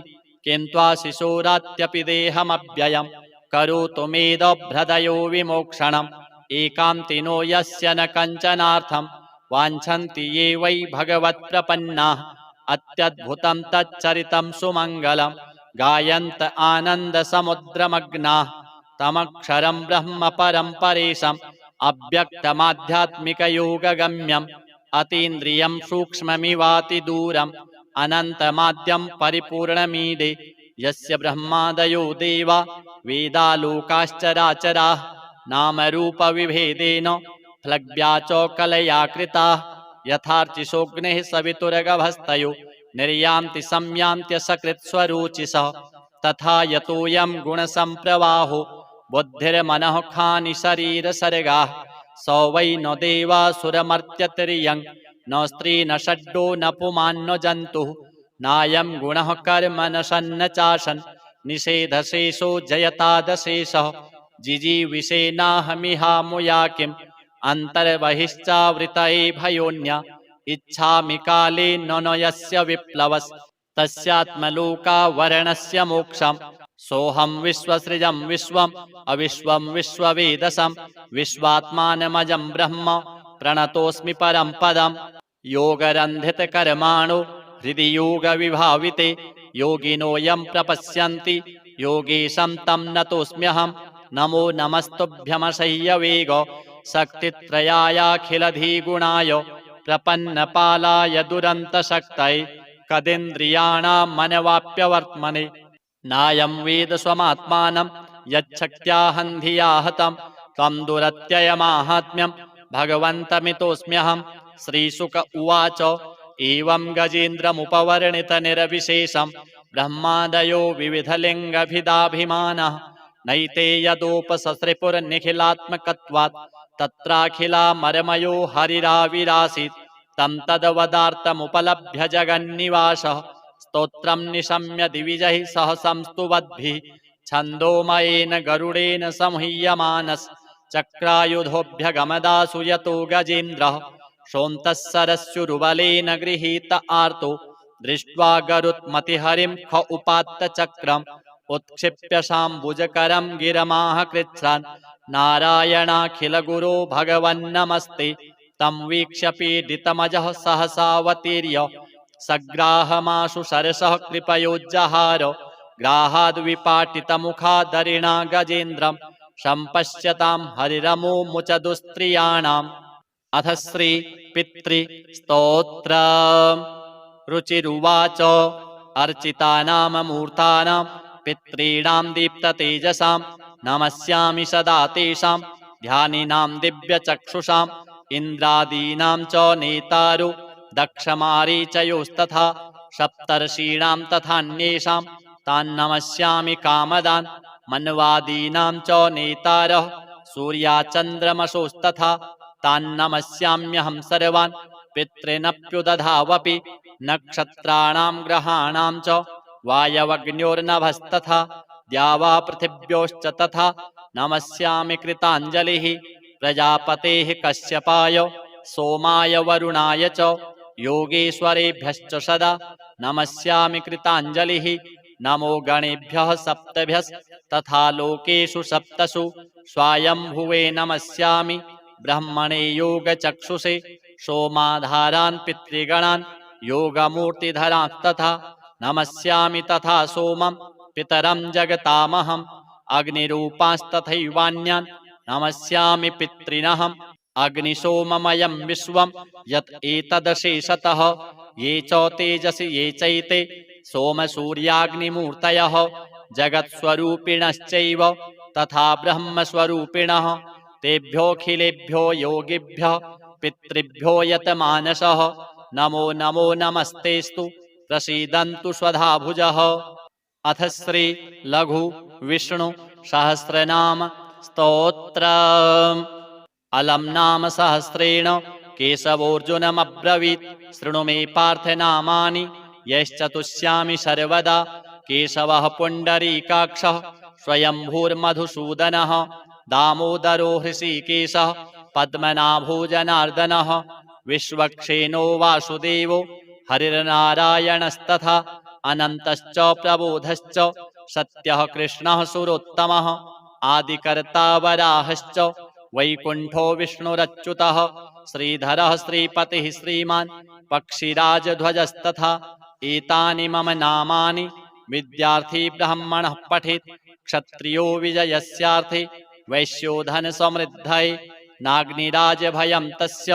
किन्त्वाशिशोरात्यपि देहमव्ययं करोतु मेदभ्रदयो विमोक्षणम् एकान्तिनो यस्य न कञ्चनार्थं वाञ्छन्ति ये वै भगवत्प्रपन्नाः अत्यद्भुतं तच्चरितं सुमङ्गलं गायन्त आनन्दसमुद्रमग्नाः तमक्षरं ब्रह्म परं परेशम् अव्यक्तमाध्यात्मिकयोगगम्यम् अतीन्द्रियं सूक्ष्ममिवातिदूरम् अनन्तमाद्यं परिपूर्णमीडे यस्य ब्रह्मादयो देवा वेदालोकाश्चराचराः नामरूपविभेदेन फ्लग्व्याचोकलया कृताः यथार्चिषोऽग्निः सवितुरगभस्तयो निर्यान्ति संयान्त्यसकृत्स्वरोचिषः तथा यतोऽयं गुणसम्प्रवाहो बुद्धिर्मनः खानि शरीरसर्गाः स वै न देवासुरमर्त्यतिर्यं न स्त्री न षड्डो न पुमान् न जन्तुः नायं गुणः कर्म न सन्न चाशन् निषेधशेषो जयतादशेषः जिजीविषेनाहमिहामुया किम् अन्तर्बहिश्चावृतये भयोन्या इच्छामि काले न यस्य विप्लवस् तस्यात्मलोकावरणस्य मोक्षम् सोऽहं विश्वसृजं विश्वम् अविश्वं विश्ववेदसं विश्वात्मानमजं ब्रह्म प्रणतोऽस्मि परं पदम् योगरन्धितकर्माणो हृदि योगविभाविते योगिनोऽयं प्रपश्यन्ति योगीशं तं नतोऽस्म्यहं। नमो नमस्तुभ्यमशय्यवेग शक्तित्रयायाखिलधिगुणाय प्रपन्नपालाय दुरन्तशक्तये कदिन्द्रियाणां मनवाप्यवर्त्मने। नायं वेद स्वमात्मानं यच्छक्त्याहं धिया हतं त्वं दुरत्ययमाहात्म्यं भगवन्तमितोऽस्म्यहं। श्रीशुक उवाच एवं गजेन्द्रमुपवर्णितनिरविशेषं ब्रह्मादयो विविधलिङ्गभिदाभिमानः नैते यदोपससृपुर्निखिलात्मकत्वात् तत्राखिलामरमयो हरिराविरासीत् तं तद्वदार्थमुपलभ्य जगन्निवासः स्तोत्रं निशम्य दिविजैः सह संस्तुवद्भिः छन्दोमयेन गरुडेन संह्यमानस् चक्रायुधोऽभ्यगमदासु यतो गजेन्द्रः शोन्तः सरस्युरुबलेन गृहीत आर्तो दृष्ट्वा गरुत्मतिहरिं ख उपात्त चक्रम् उत्क्षिप्य शाम्बुजकरं गिरमाह कृच्छ्रान् नारायणाखिलगुरो भगवन्नमस्ते तं वीक्ष्य पीडितमजः सहसावतीर्य सग्राहमाशु सरसः कृपयोज्जहार ग्राहाद्विपाटितमुखादरिणा गजेन्द्रं सम्पश्यतां हरिरमुमुच दुस्त्रियाणाम्। अथ श्री पितृस्तोत्र रुचिरुवाच अर्चितानां मूर्तानां पितॄणां दीप्ततेजसां नमस्यामि सदा तेषां ध्यानिनां दिव्यचक्षुषाम् इन्द्रादीनां च नेतारो दक्षमारीचयोस्तथा सप्तर्षीणां तथान्येषां तान्नमस्यामि कामदान् मन्वादीनां च नेतारः सूर्याचन्द्रमसोस्तथा तान्नमस्याम्यहं सर्वान् पितॄनप्युदधावपि नक्षत्राणां ग्रहाणां च वायवग्न्योर्नभस्तथा द्यावा पृथिव्योश्च तथा नमस्यामि कृताञ्जलिः प्रजापतेः कश्यपाय सोमाय वरुणाय च योगेश्वरेभ्यश्च सदा नमस्यामि कृताञ्जलिः नमो गणेभ्यः सप्तभ्यस्तथा लोकेषु सप्तसु स्वायम्भुवे नमस्यामि ब्रह्मणे योगचक्षुषे सोमाधारान् पितृगणान् योगमूर्तिधरांस्तथा नमस्यामि तथा सोमं पितरं जगतामहम् अग्निरूपांस्तथैवान्यान् नमस्यामि पितॄनहम् अग्निसोममयं विश्वं यत् एतदशेषतः ये च तेजसि ये चैते सोमसूर्याग्निमूर्तयः जगत्स्वरूपिणश्चैव तथा ब्रह्मस्वरूपिणः तेभ्योऽखिलेभ्यो योगिभ्यः पितृभ्यो यतमानसः नमो नमो नमस्तेस्तु प्रसीदन्तु स्वधाभुजः। अथ श्री लघु विष्णु सहस्रनाम स्तोत्र अलम नाम सहस्रेण केशवोऽर्जुनमब्रवीत् शृणु मे पार्थ नामानि यश्चतुष्यामि सर्वदा केशवः पुण्डरीकाक्षः स्वयंभूर्मधुसूदनः दामोदरो हृषीकेशः पद्मनाभो जनार्दनः विश्वक्षेनो वासुदेवो हरिर्नारायणस्तथा अनन्तश्च प्रबोधश्च सत्यः कृष्णः सुरोत्तमः आदिकर्ता वराहश्च वैकुण्ठो विष्णुरच्युतः श्रीधरः श्रीपतिः श्रीमान् पक्षिराजध्वजस्तथा एतानि मम नामानि विद्यार्थी ब्राह्मणः पठेत् क्षत्रियो विजयस्यार्थे वैश्यो धनसमृद्धये नाग्निराजभयं तस्य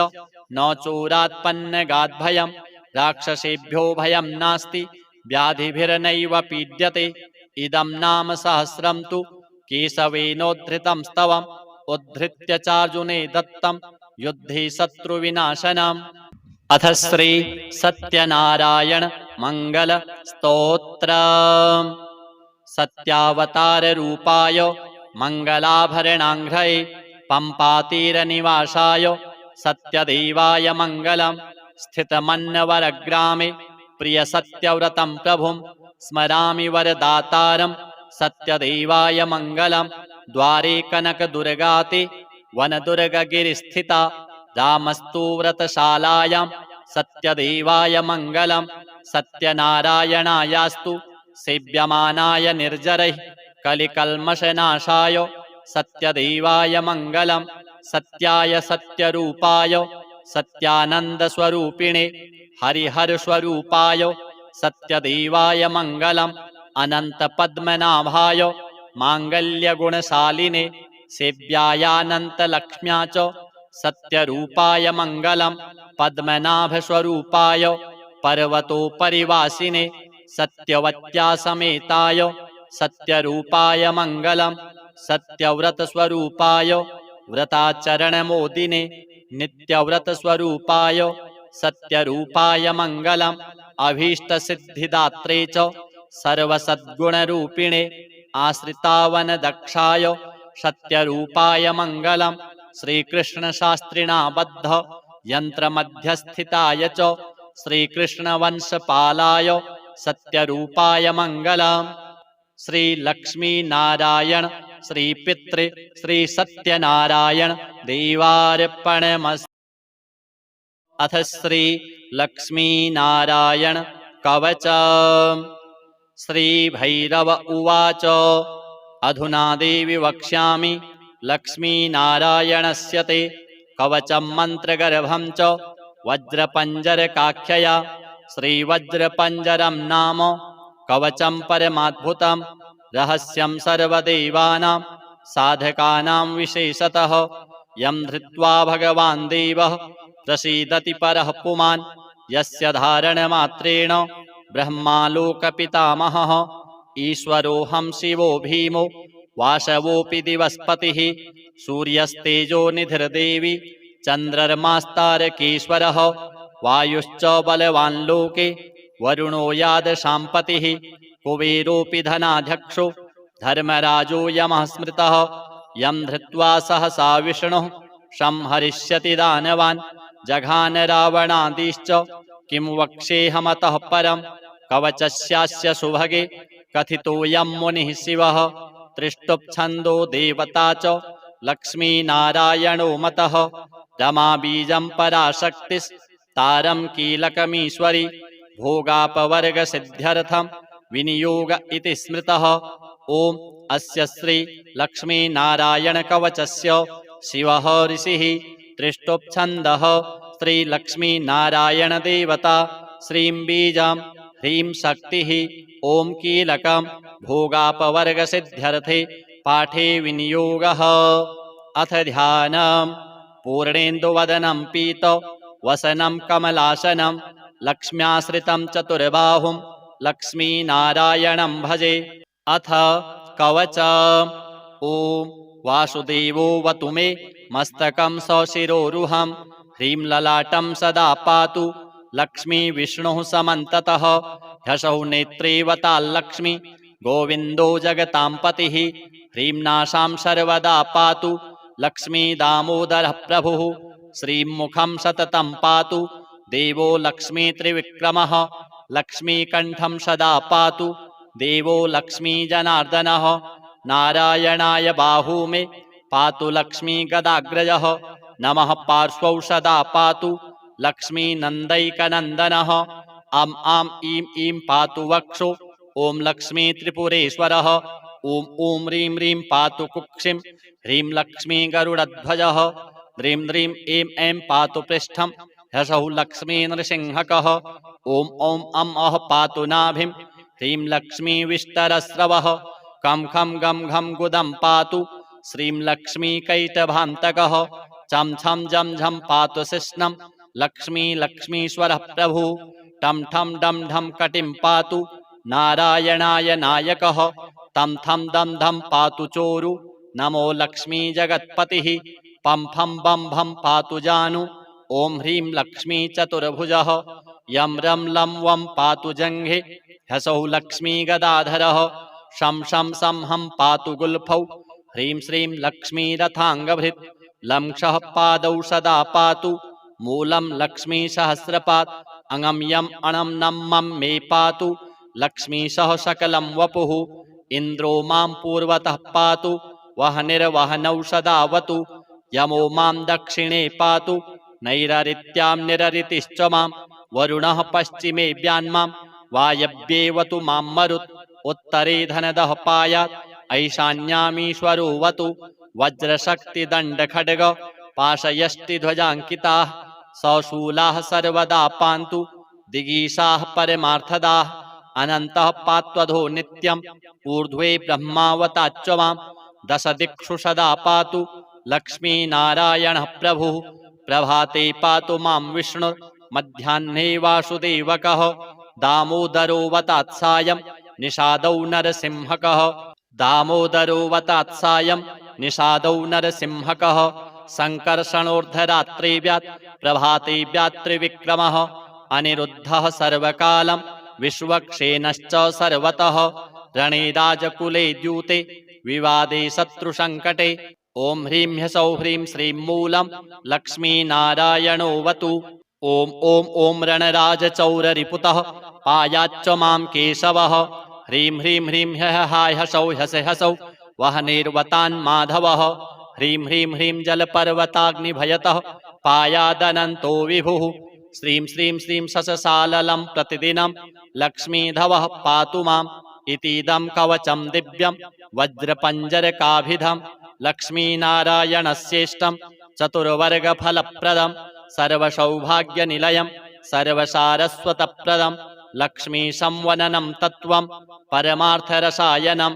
न चोरात्पन्नगाद्भयं राक्षसेभ्यो भयं नास्ति व्याधिभिर्नैव पीड्यते इदं नाम सहस्रं तु केशवेनोद्धृतं स्तवम् उद्धृत्य चार्जुने दत्तं युद्धे शत्रुविनाशनम्। अथ श्री सत्यनारायण मंगल स्तोत्र सत्यावतार रूपाय मंगलाभरणांघ्रये पंपातीरनिवासाय सत्यदेवाय मंगलम् स्थितमन्नवरग्रामे प्रिय सत्यव्रतं प्रभुं स्मरामि वरदातारं सत्यदेवाय मंगलम् द्वारे कनकदुर्गाते वनदुर्गगिरिस्थिता रामस्तु व्रतशालायां सत्यदेवाय मंगलम् सत्यनारायणायास्तु सेव्यमानाय निर्जरैः कलिकल्मषनाशाय सत्यदेवाय मंगलम् सत्याय सत्यरूपाय सत्यानन्दस्वरूपिणे हरिहरस्वरूपाय सत्यदेवाय मङ्गलम् अनन्तपद्मनाभाय माङ्गल्यगुणशालिने सेव्यायानन्तलक्ष्म्या च सत्यरूपाय मङ्गलम् पद्मनाभस्वरूपाय पर्वतोपरिवासिने सत्यवत्या समेताय सत्यरूपाय मङ्गलम् सत्यव्रतस्वरूपाय व्रताचरणमोदिने नित्यव्रतस्वरूपाय सत्यरूपाय मङ्गलम् अभीष्टसिद्धिदात्रे च सर्वसद्गुणरूपिणे आश्रितावनदक्षाय सत्यरूपाय मङ्गलम् श्रीकृष्णशास्त्रिणा बद्ध यन्त्रमध्यस्थिताय च श्रीकृष्णवंशपालाय सत्यरूपाय मङ्गलम् श्रीलक्ष्मीनारायण श्रीपितृ श्रीसत्यनारायण देवार्पणमस्तु। अथ श्रीलक्ष्मीनारायण कवचम्। श्रीभैरव उवाच अधुना देवि वक्ष्यामि लक्ष्मीनारायणस्य ते कवचं मन्त्रगर्भं च वज्रपञ्जरकाख्यया। श्रीवज्रपञ्जरं नाम कवचं परमाद्भुतं रहस्यं सर्वदेवानां साधकानां विशेषतः यं धृत्वा भगवान् देवः प्रसीदति परः पुमान् यस्य धारणमात्रेण ब्रह्मालोकपितामहः ईश्वरोऽहं शिवो भीमो वासवोऽपि दिवस्पतिः सूर्यस्तेजो निधिर्देवी चन्द्रर्मास्तारकेश्वरः वायुश्च बलवान् लोके वरुणो यादशाम्पतिः कुबेरोऽपि धनाध्यक्षो धर्मराजो यमः स्मृतः यं धृत्वा सहसा विष्णुः संहरिष्यति दानवान् जघान रावणादिश्च किं वक्ष्येऽहमतः परं कवचस्यास्य सुभगे कथितोऽयं मुनिः शिवः त्रिष्टुप्छन्दो देवता च लक्ष्मीनारायणो मतः रमाबीजं पराशक्तिस्तारं कीलकमीश्वरी भोगापवर्गसिद्ध्यर्थं विनियोग इति स्मृतः। ॐ अस्य श्री लक्ष्मीनारायणकवचस्य शिवः ऋषिः त्रिष्टुप्छन्दः श्रीलक्ष्मीनारायणदेवता श्रीं बीजं ह्रीं शक्तिः ॐ कीलकं भोगापवर्गसिद्ध्यर्थे पाठे विनियोगः। अथ ध्यानं पूर्णेन्दुवदनं पीतवसनं कमलासनं लक्ष्म्याश्रितं चतुर्बाहुं लक्ष्मीनारायणं भजे। अथ कवचम्। ॐ वासुदेवोऽवतु मे मस्तकं सशिरोरुहं ह्रीं ललाटं सदा पातु लक्ष्मीविष्णुः समन्ततः ह्यसौ नेत्रेवताल्लक्ष्मी गोविन्दो जगतां पतिः ह्रीं नासां सर्वदा पातु लक्ष्मीदामोदरः प्रभुः श्रीं मुखं सततं पातु देवो लक्ष्मीत्रिविक्रमः लक्ष्मीकण्ठं सदा पातु देवो लक्ष्मीजनार्दनः नारायणाय बाहू मे पातु लक्ष्मीगदाग्रजः नमः पार्श्वौ सदा पातु लक्ष्मीनन्दैकनन्दनः अं आं ईं ईं पातु वक्षो ॐ लक्ष्मीत्रिपुरेश्वरः ॐ ॐ ह्रीं ह्रीं पातु कुक्षिं ह्रीं लक्ष्मीगरुडध्वजः ह्रीं ह्रीं ऐं ऐं पातु पृष्ठं ह्यसौ लक्ष्मीनृसिंहकः ॐ ॐ अं अः पातु नाभिं ह्रीं लक्ष्मीविष्टरस्रवः खं खं गं घं गुदं पातु श्रीं लक्ष्मीकैटभान्तकः छं छं झं झं पातु शिश्नं लक्ष्मीश्वरः प्रभुः टं ठं डं ढं कटिं पातु नारायणाय नायकः तं थं दं धं पातु चोरु नमो लक्ष्मीजगत्पतिः पं फं बं भं पातु जानु ॐ ह्रीं लक्ष्मीचतुर्भुजः यं रं लं वं पातु जङ्घे ह्यसौ लक्ष्मीगदाधरः शं शं सं हं पातु गुल्फौ ह्रीं श्रीं लक्ष्मीरथाङ्गभृत् लं क्षः पादौ सदा पातु मूलं लक्ष्मीसहस्रपात् अङ्गं यम् अणं नं मं मे पातु लक्ष्मीशः सकलं वपुः इन्द्रो मां पूर्वतः पातु वह्निर्वह्नौ सदावतु यमो मां दक्षिणे पातु नैररित्यां निररितिश्च मां वरुणः पश्चिमे व्यान्मां वायव्येवतु मां मरुत् उत्तरे धनदः पायात् ऐशान्यामीश्वरोऽवतु वज्रशक्तिदण्डखड्ग पाशयष्टिध्वजाङ्किताः सशूलाः सर्वदा पान्तु दिगीशाः परमार्थदाः अनन्तः पात्वधो नित्यम् ऊर्ध्वे ब्रह्मावताच्च मां दश दिक्षु सदा पातु लक्ष्मीनारायणः प्रभुः प्रभाते पातु मां विष्णुर्मध्याह्ने वासुदेवकः दामोदरोऽवतात्सायं निषादौ नरसिंहकः दामोदरोऽवतात्सायं निषादौ नरसिंहकः सङ्कर्षणोर्धरात्रे व्यात् प्रभाते व्यात्रिविक्रमः अनिरुद्धः सर्वकालं विश्वक्षेणश्च सर्वतः रणे राजकुले द्यूते विवादे शत्रुसङ्कटे ॐ ह्रीं ह्सौः ह्रीं श्रीं मूलं लक्ष्मीनारायणोऽवतु ॐ ॐ ॐ रणराजचौररिपुतः पायाच्च मां केशवः ह्रीं ह्रीं ह्रीं ह्यः हाय हसौ ह्यसे हसौ वह्निर्वतान् माधवः ह्रीं ह्रीं ह्रीं जलपर्वताग्निभयतः पायादनन्तो विभुः श्रीं श्रीं श्रीं शशसाललं प्रतिदिनं लक्ष्मीधवः पातु माम् इतीदं कवचं दिव्यं वज्रपञ्जरकाभिधं लक्ष्मीनारायणस्येष्टं चतुर्वर्गफलप्रदं सर्वसौभाग्यनिलयं सर्वसारस्वतप्रदं लक्ष्मीसंवननं तत्त्वं परमार्थरसायनं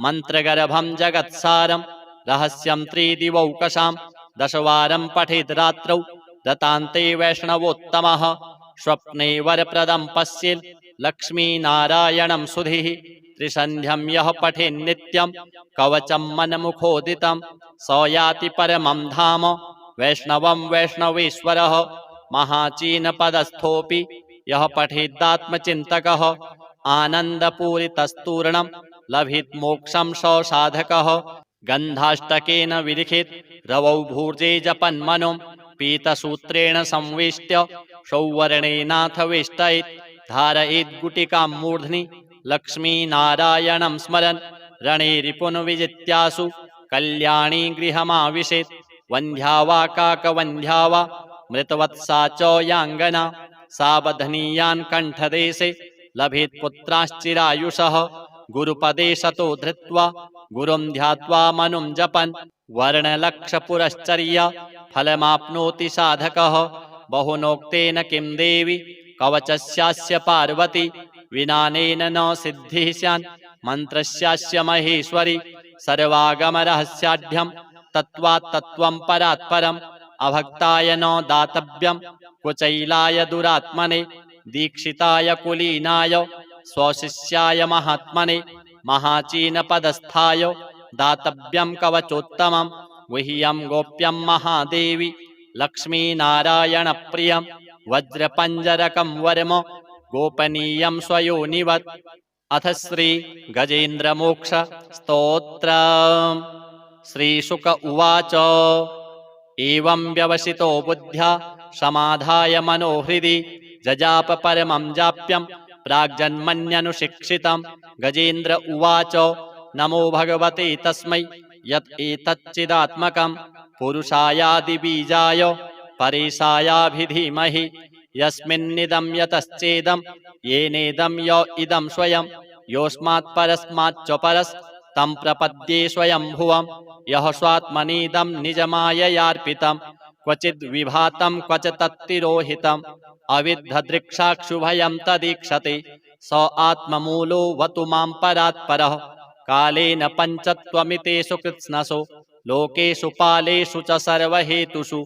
मन्त्रगर्भं जगत्सारं रहस्यं त्रिदिवौकसां दशवारं पठेद् रात्रौ दतान्ते वैष्णवोत्तमः स्वप्ने वरप्रदं पश्येत् लक्ष्मीनारायणं सुधीः त्रिसन्ध्यं यः पठेन्नित्यं कवचं मनमुखोदितं स याति परमं धाम वैष्णवं वैष्णवेश्वरः महाचीनपदस्थोऽपि यः पठेदात्मचिन्तकः आनन्दपूरितस्तूर्णं लभेत् मोक्षं स साधकः गन्धाष्टकेन विलिखित रवौ भूर्जे जपन्मनो पीतसूत्रेण संवेष्ट्य सौवर्णेनाथ वेष्टयेत् धारयेत् गुटिकां मूर्ध्नि लक्ष्मीनारायणं स्मरन् रणे रिपुन् विजित्यासु कल्याणी गृहमाविशेत् वन्ध्या वा काकवन्ध्या वा मृतवत्सा च याङ्गना सावधनीयान् कण्ठदेशे लभेत् पुत्राश्चिरायुषः गुरुपदे शतो धृत्वा गुरुं ध्यात्वा मनुं जपन् वर्णलक्षपुरश्चर्या फलमाप्नोति साधकः बहुनोक्तेन किं देवि कवचस्यास्य पार्वती विनानेन न सिद्धिः स्यान् मन्त्रस्यास्य महेश्वरी सर्वागमरहस्याढ्यं तत्त्वात् तत्त्वं परात् परम् अभक्ताय न दातव्यं कुचैलाय दुरात्मने दीक्षिताय कुलीनाय स्वशिष्याय महात्मने महाचीनपदस्थाय दातव्यं कवचोत्तमं गुह्यं गोप्यं महादेवी लक्ष्मीनारायणप्रियं वज्रपञ्जरकं वर्म गोपनीयं स्वयोनिवत् अथ श्री गजेन्द्रमोक्ष स्तोत्रम् श्रीशुक उवाच एवं व्यवसितो बुद्ध्या समाधाय मनोहृदि जजाप परमं जाप्यं प्राग्जन्मन्यनुशिक्षितं गजेन्द्र उवाच नमो भगवते तस्मै यत् एतच्चिदात्मकं पुरुषायादिबीजाय परेशायाभिधीमहि यस्मिन्निदं यतश्चेदं येनेदं य इदं स्वयं योऽस्मात् परस्माच्च परस् तं प्रपद्ये स्वयंभुवं यः स्वात्मनीदं निजमाययार्पितं क्वचिद् विभातं क्वच तत्तिरोहितम् अविद्धदृक्षाक्षुभयं तदीक्षते स आत्ममूलो वतु मां परात्परः कालेन पञ्चत्वमितेषु कृत्स्नसो लोकेषु पालेषु च सर्वहेतुषु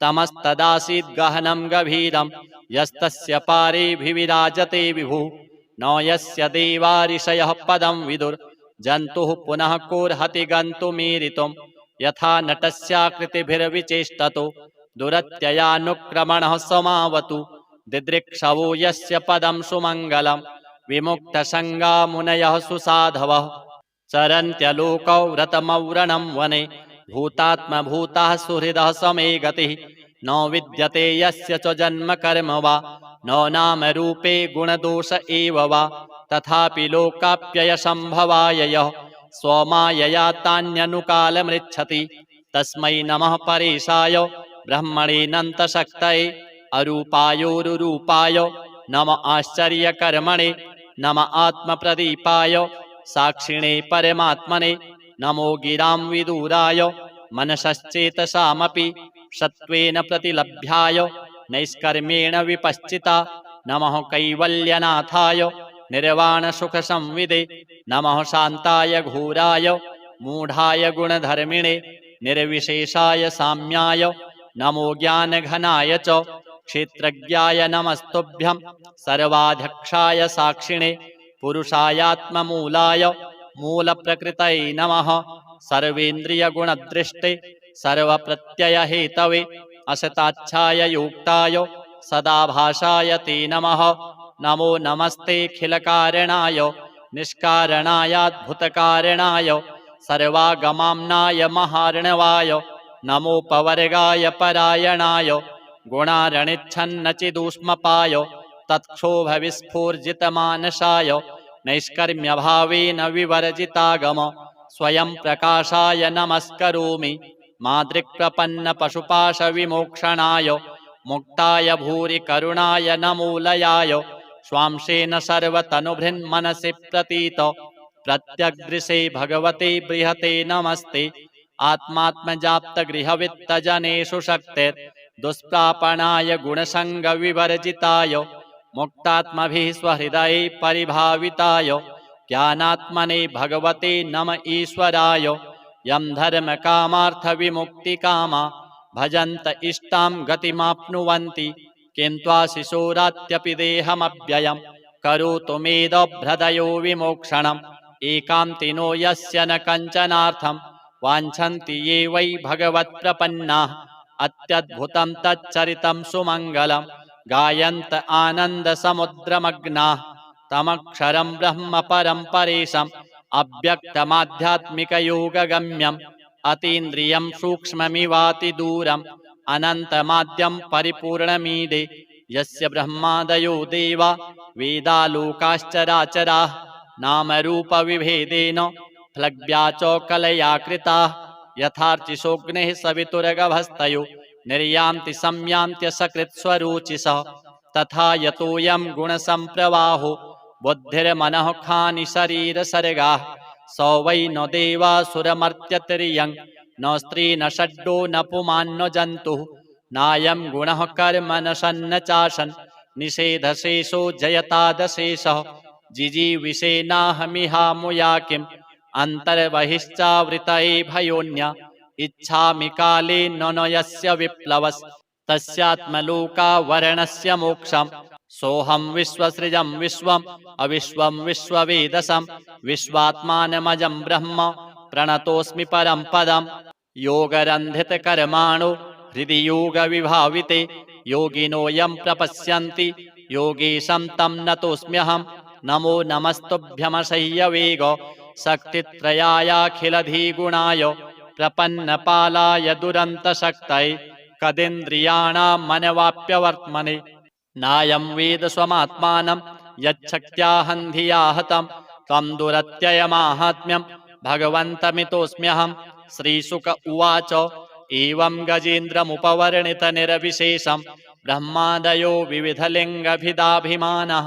तमस्तदासीद् गहनं गभीरं यस्तस्य पारेऽभिविराजते विभुः न यस्य देवा ऋषयः पदं विदुर् जन्तुः पुनः कोर्हति गन्तुमीरितुं यथा नटस्याकृतिभिर्विचेष्टतो दुरत्ययानुक्रमणः समावतु दिदृक्षवो यस्य पदं सुमङ्गलं विमुक्तसङ्गा मुनयः सुसाधवः चरन्त्यलोकौ व्रतमव्रणं वने भूतात्मभूताः सुहृदः समे गतिः न विद्यते यस्य च जन्म कर्म वा न नाम रूपे गुणदोष एव वा तथापि लोकाप्ययसम्भवाय यः स्वमायया तान्यनुकालमृच्छति तस्मै नमः परेशाय ब्रह्मणेऽनन्तशक्तये अरूपायोरुरूपाय नम आश्चर्यकर्मणे नम आत्मप्रदीपाय साक्षिणे परमात्मने नमो गिरां विदूराय मनसश्चेतसामपि सत्त्वेन प्रतिलभ्याय नैष्कर्मेण विपश्चिता नमः कैवल्यनाथाय निर्वाणसुखसंविदे नमः शान्ताय घोराय मूढाय गुणधर्मिणे निर्विशेषाय साम्याय नमो ज्ञानघनाय च क्षेत्रज्ञाय नमस्तुभ्यं सर्वाध्यक्षाय साक्षिणे पुरुषायात्ममूलाय मूलप्रकृतये नमः सर्वेन्द्रियगुणदृष्टे सर्वप्रत्ययहेतवे असताच्छाय युक्ताय सदाभासाय ते नमः नमो नमस्तेऽखिलकारणाय निष्कारणायाद्भुतकारणाय सर्वागमाम्नाय महार्णवाय नमोपवर्गाय परायणाय गुणारणिच्छन्नचिदूष्मपाय तत्क्षोभविस्फूर्जितमानसाय नैष्कर्म्यभावेन विवर्जितागम स्वयं प्रकाशाय नमस्करोमि मादृक्प्रपन्नपशुपाशविमोक्षणाय मुक्ताय भूरि करुणाय नमोलयाय स्वांशेन सर्वतनुभृन्मनसि प्रतीत प्रत्यग्दृशे भगवते बृहते नमस्ते आत्मात्मजाप्तगृहवित्तजनेषु शक्तिर्दुष्प्रापणाय गुणसङ्गविवर्जिताय मुक्तात्मभिः स्वहृदये परिभाविताय ज्ञानात्मने भगवते नम ईश्वराय यं धर्मकामार्थविमुक्तिकामा भजन्त इष्टां गतिमाप्नुवन्ति किं त्वाशिशोरात्यपि देहमव्ययं करोतु मेदभ्रदयो विमोक्षणम् एकान्तिनो यस्य न कञ्चनार्थं वाञ्छन्ति ये वै भगवत्प्रपन्नाः अत्यद्भुतं तच्चरितं सुमङ्गलं गायन्त आनन्दसमुद्रमग्नाः तमक्षरं ब्रह्म परं परेशम् अव्यक्तमाध्यात्मिकयोगगम्यम् अतीन्द्रियं सूक्ष्ममिवातिदूरम् अनन्तमाद्यं परिपूर्णमीडे यस्य ब्रह्मादयो देवा वेदालोकाश्चराचराः नामरूपविभेदेन फ्लग्व्याचोकलया कृताः यथार्चिषोऽग्निः सवितुरगभस्तयो निर्यान्ति संयान्त्यसकृत्स्वरोचिषः तथा यतोऽयं गुणसम्प्रवाहो बुद्धिर्मनः खानि शरीरसर्गाः स वै न देवासुरमर्त्यतिर्यं न स्त्री न षड्डो न पुमान् जन्तुः नायं गुणः कर्म न सन्न चाशन् निषेधशेषो जयतादशेषः जिजीविषेनाहमिहामुया किम् अन्तर्बहिश्चावृतये भयोन्य इच्छामि काले न यस्य विप्लवस्तस्यात्मलोकावरणस्य मोक्षम् सोऽहं विश्वसृजं विश्वम् अविश्वं विश्ववेदसं विश्वात्मानमजं ब्रह्म प्रणतोऽस्मि परं पदम् योगरन्धितकर्माणो हृदि योगविभाविते योगिनो यं प्रपश्यन्ति योगेशं तं नतोऽस्म्यहम् नमो नमस्तुभ्यमसह्यवेग शक्तित्रयायाखिलधिगुणाय प्रपन्नपालाय दुरन्तशक्तये कदिन्द्रियाणां मनवाप्यवर्त्मने नायं वेद स्वमात्मानं यच्छक्त्याहन्धिया हतं त्वं दुरत्ययमाहात्म्यं भगवन्तमितोऽस्म्यहं श्रीशुक उवाच एवं गजेन्द्रमुपवर्णितनिरविशेषं ब्रह्मादयो विविधलिङ्गभिदाभिमानः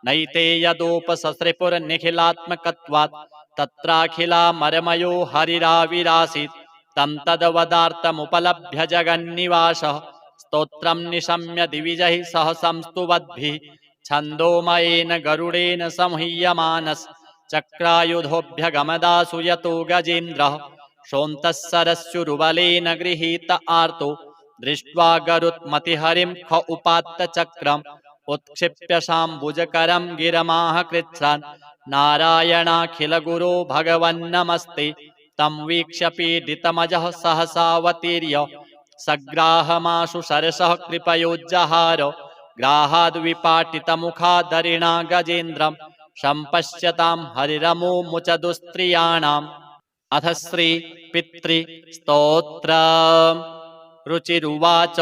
नैते यदोपससृपुर्निखिलात्मकत्वात् तत्राखिलामरमयो हरिराविरासीत् तं तद्वदार्थमुपलभ्य जगन्निवासः स्तोत्रं निशम्य दिविजैः सह संस्तुवद्भिः छन्दोमयेन गरुडेन संह्यमानश्चक्रायुधोऽभ्यगमदासु यतो गजेन्द्रः शोन्तः गृहीत आर्तो दृष्ट्वा गरुत्मतिहरिं ख उपात्तचक्रम् उत्क्षिप्य शाम्बुजकरं गिरमाह कृच्छ्रान् नारायणाखिलगुरो भगवन्नमस्ते तं वीक्ष्य पीडितमजः सहसावतीर्य सग्राहमाशु सरसः कृपयोज्जहार ग्राहाद्विपाटितमुखादरिणा गजेन्द्रं सम्पश्यतां हरिरमुमुच दुस्त्रियाणाम् अथ श्री पितृस्तोत्र रुचिरुवाच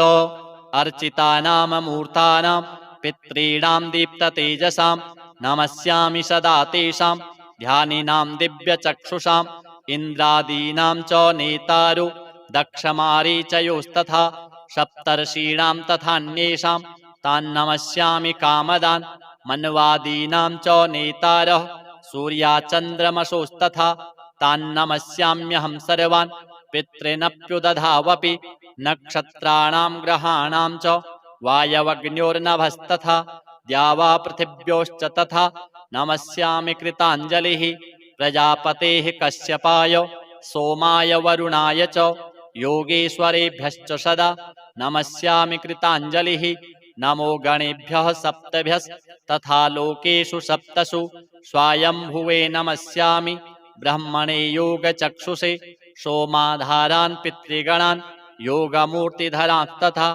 अर्चितानाममूर्तानां पितॄणां दीप्ततेजसां नमस्यामि सदा तेषां ध्यानिनां दिव्यचक्षुषाम् इन्द्रादीनां च नेतारो दक्षमारीचयोस्तथा सप्तर्षीणां तथान्येषां तान्नमस्यामि कामदान् मन्वादीनां च नेतारः सूर्याचन्द्रमसोस्तथा तान्नमस्याम्यहं सर्वान् पितॄनप्युदधावपि नक्षत्राणां ग्रहाणां च वायवग्न्योर्नभस्तथा द्यावा पृथिव्योश्च तथा नमस्यामि कृताञ्जलिः प्रजापतेः कश्यपाय सोमाय वरुणाय च योगेश्वरेभ्यश्च सदा नमस्यामि कृताञ्जलिः नमो गणेभ्यः सप्तभ्यस्तथा लोकेषु सप्तसु स्वायंभुवे नमस्यामि ब्रह्मणे योगचक्षुषे सोमाधारान् पितृगणान् योगमूर्तिधरांस्तथा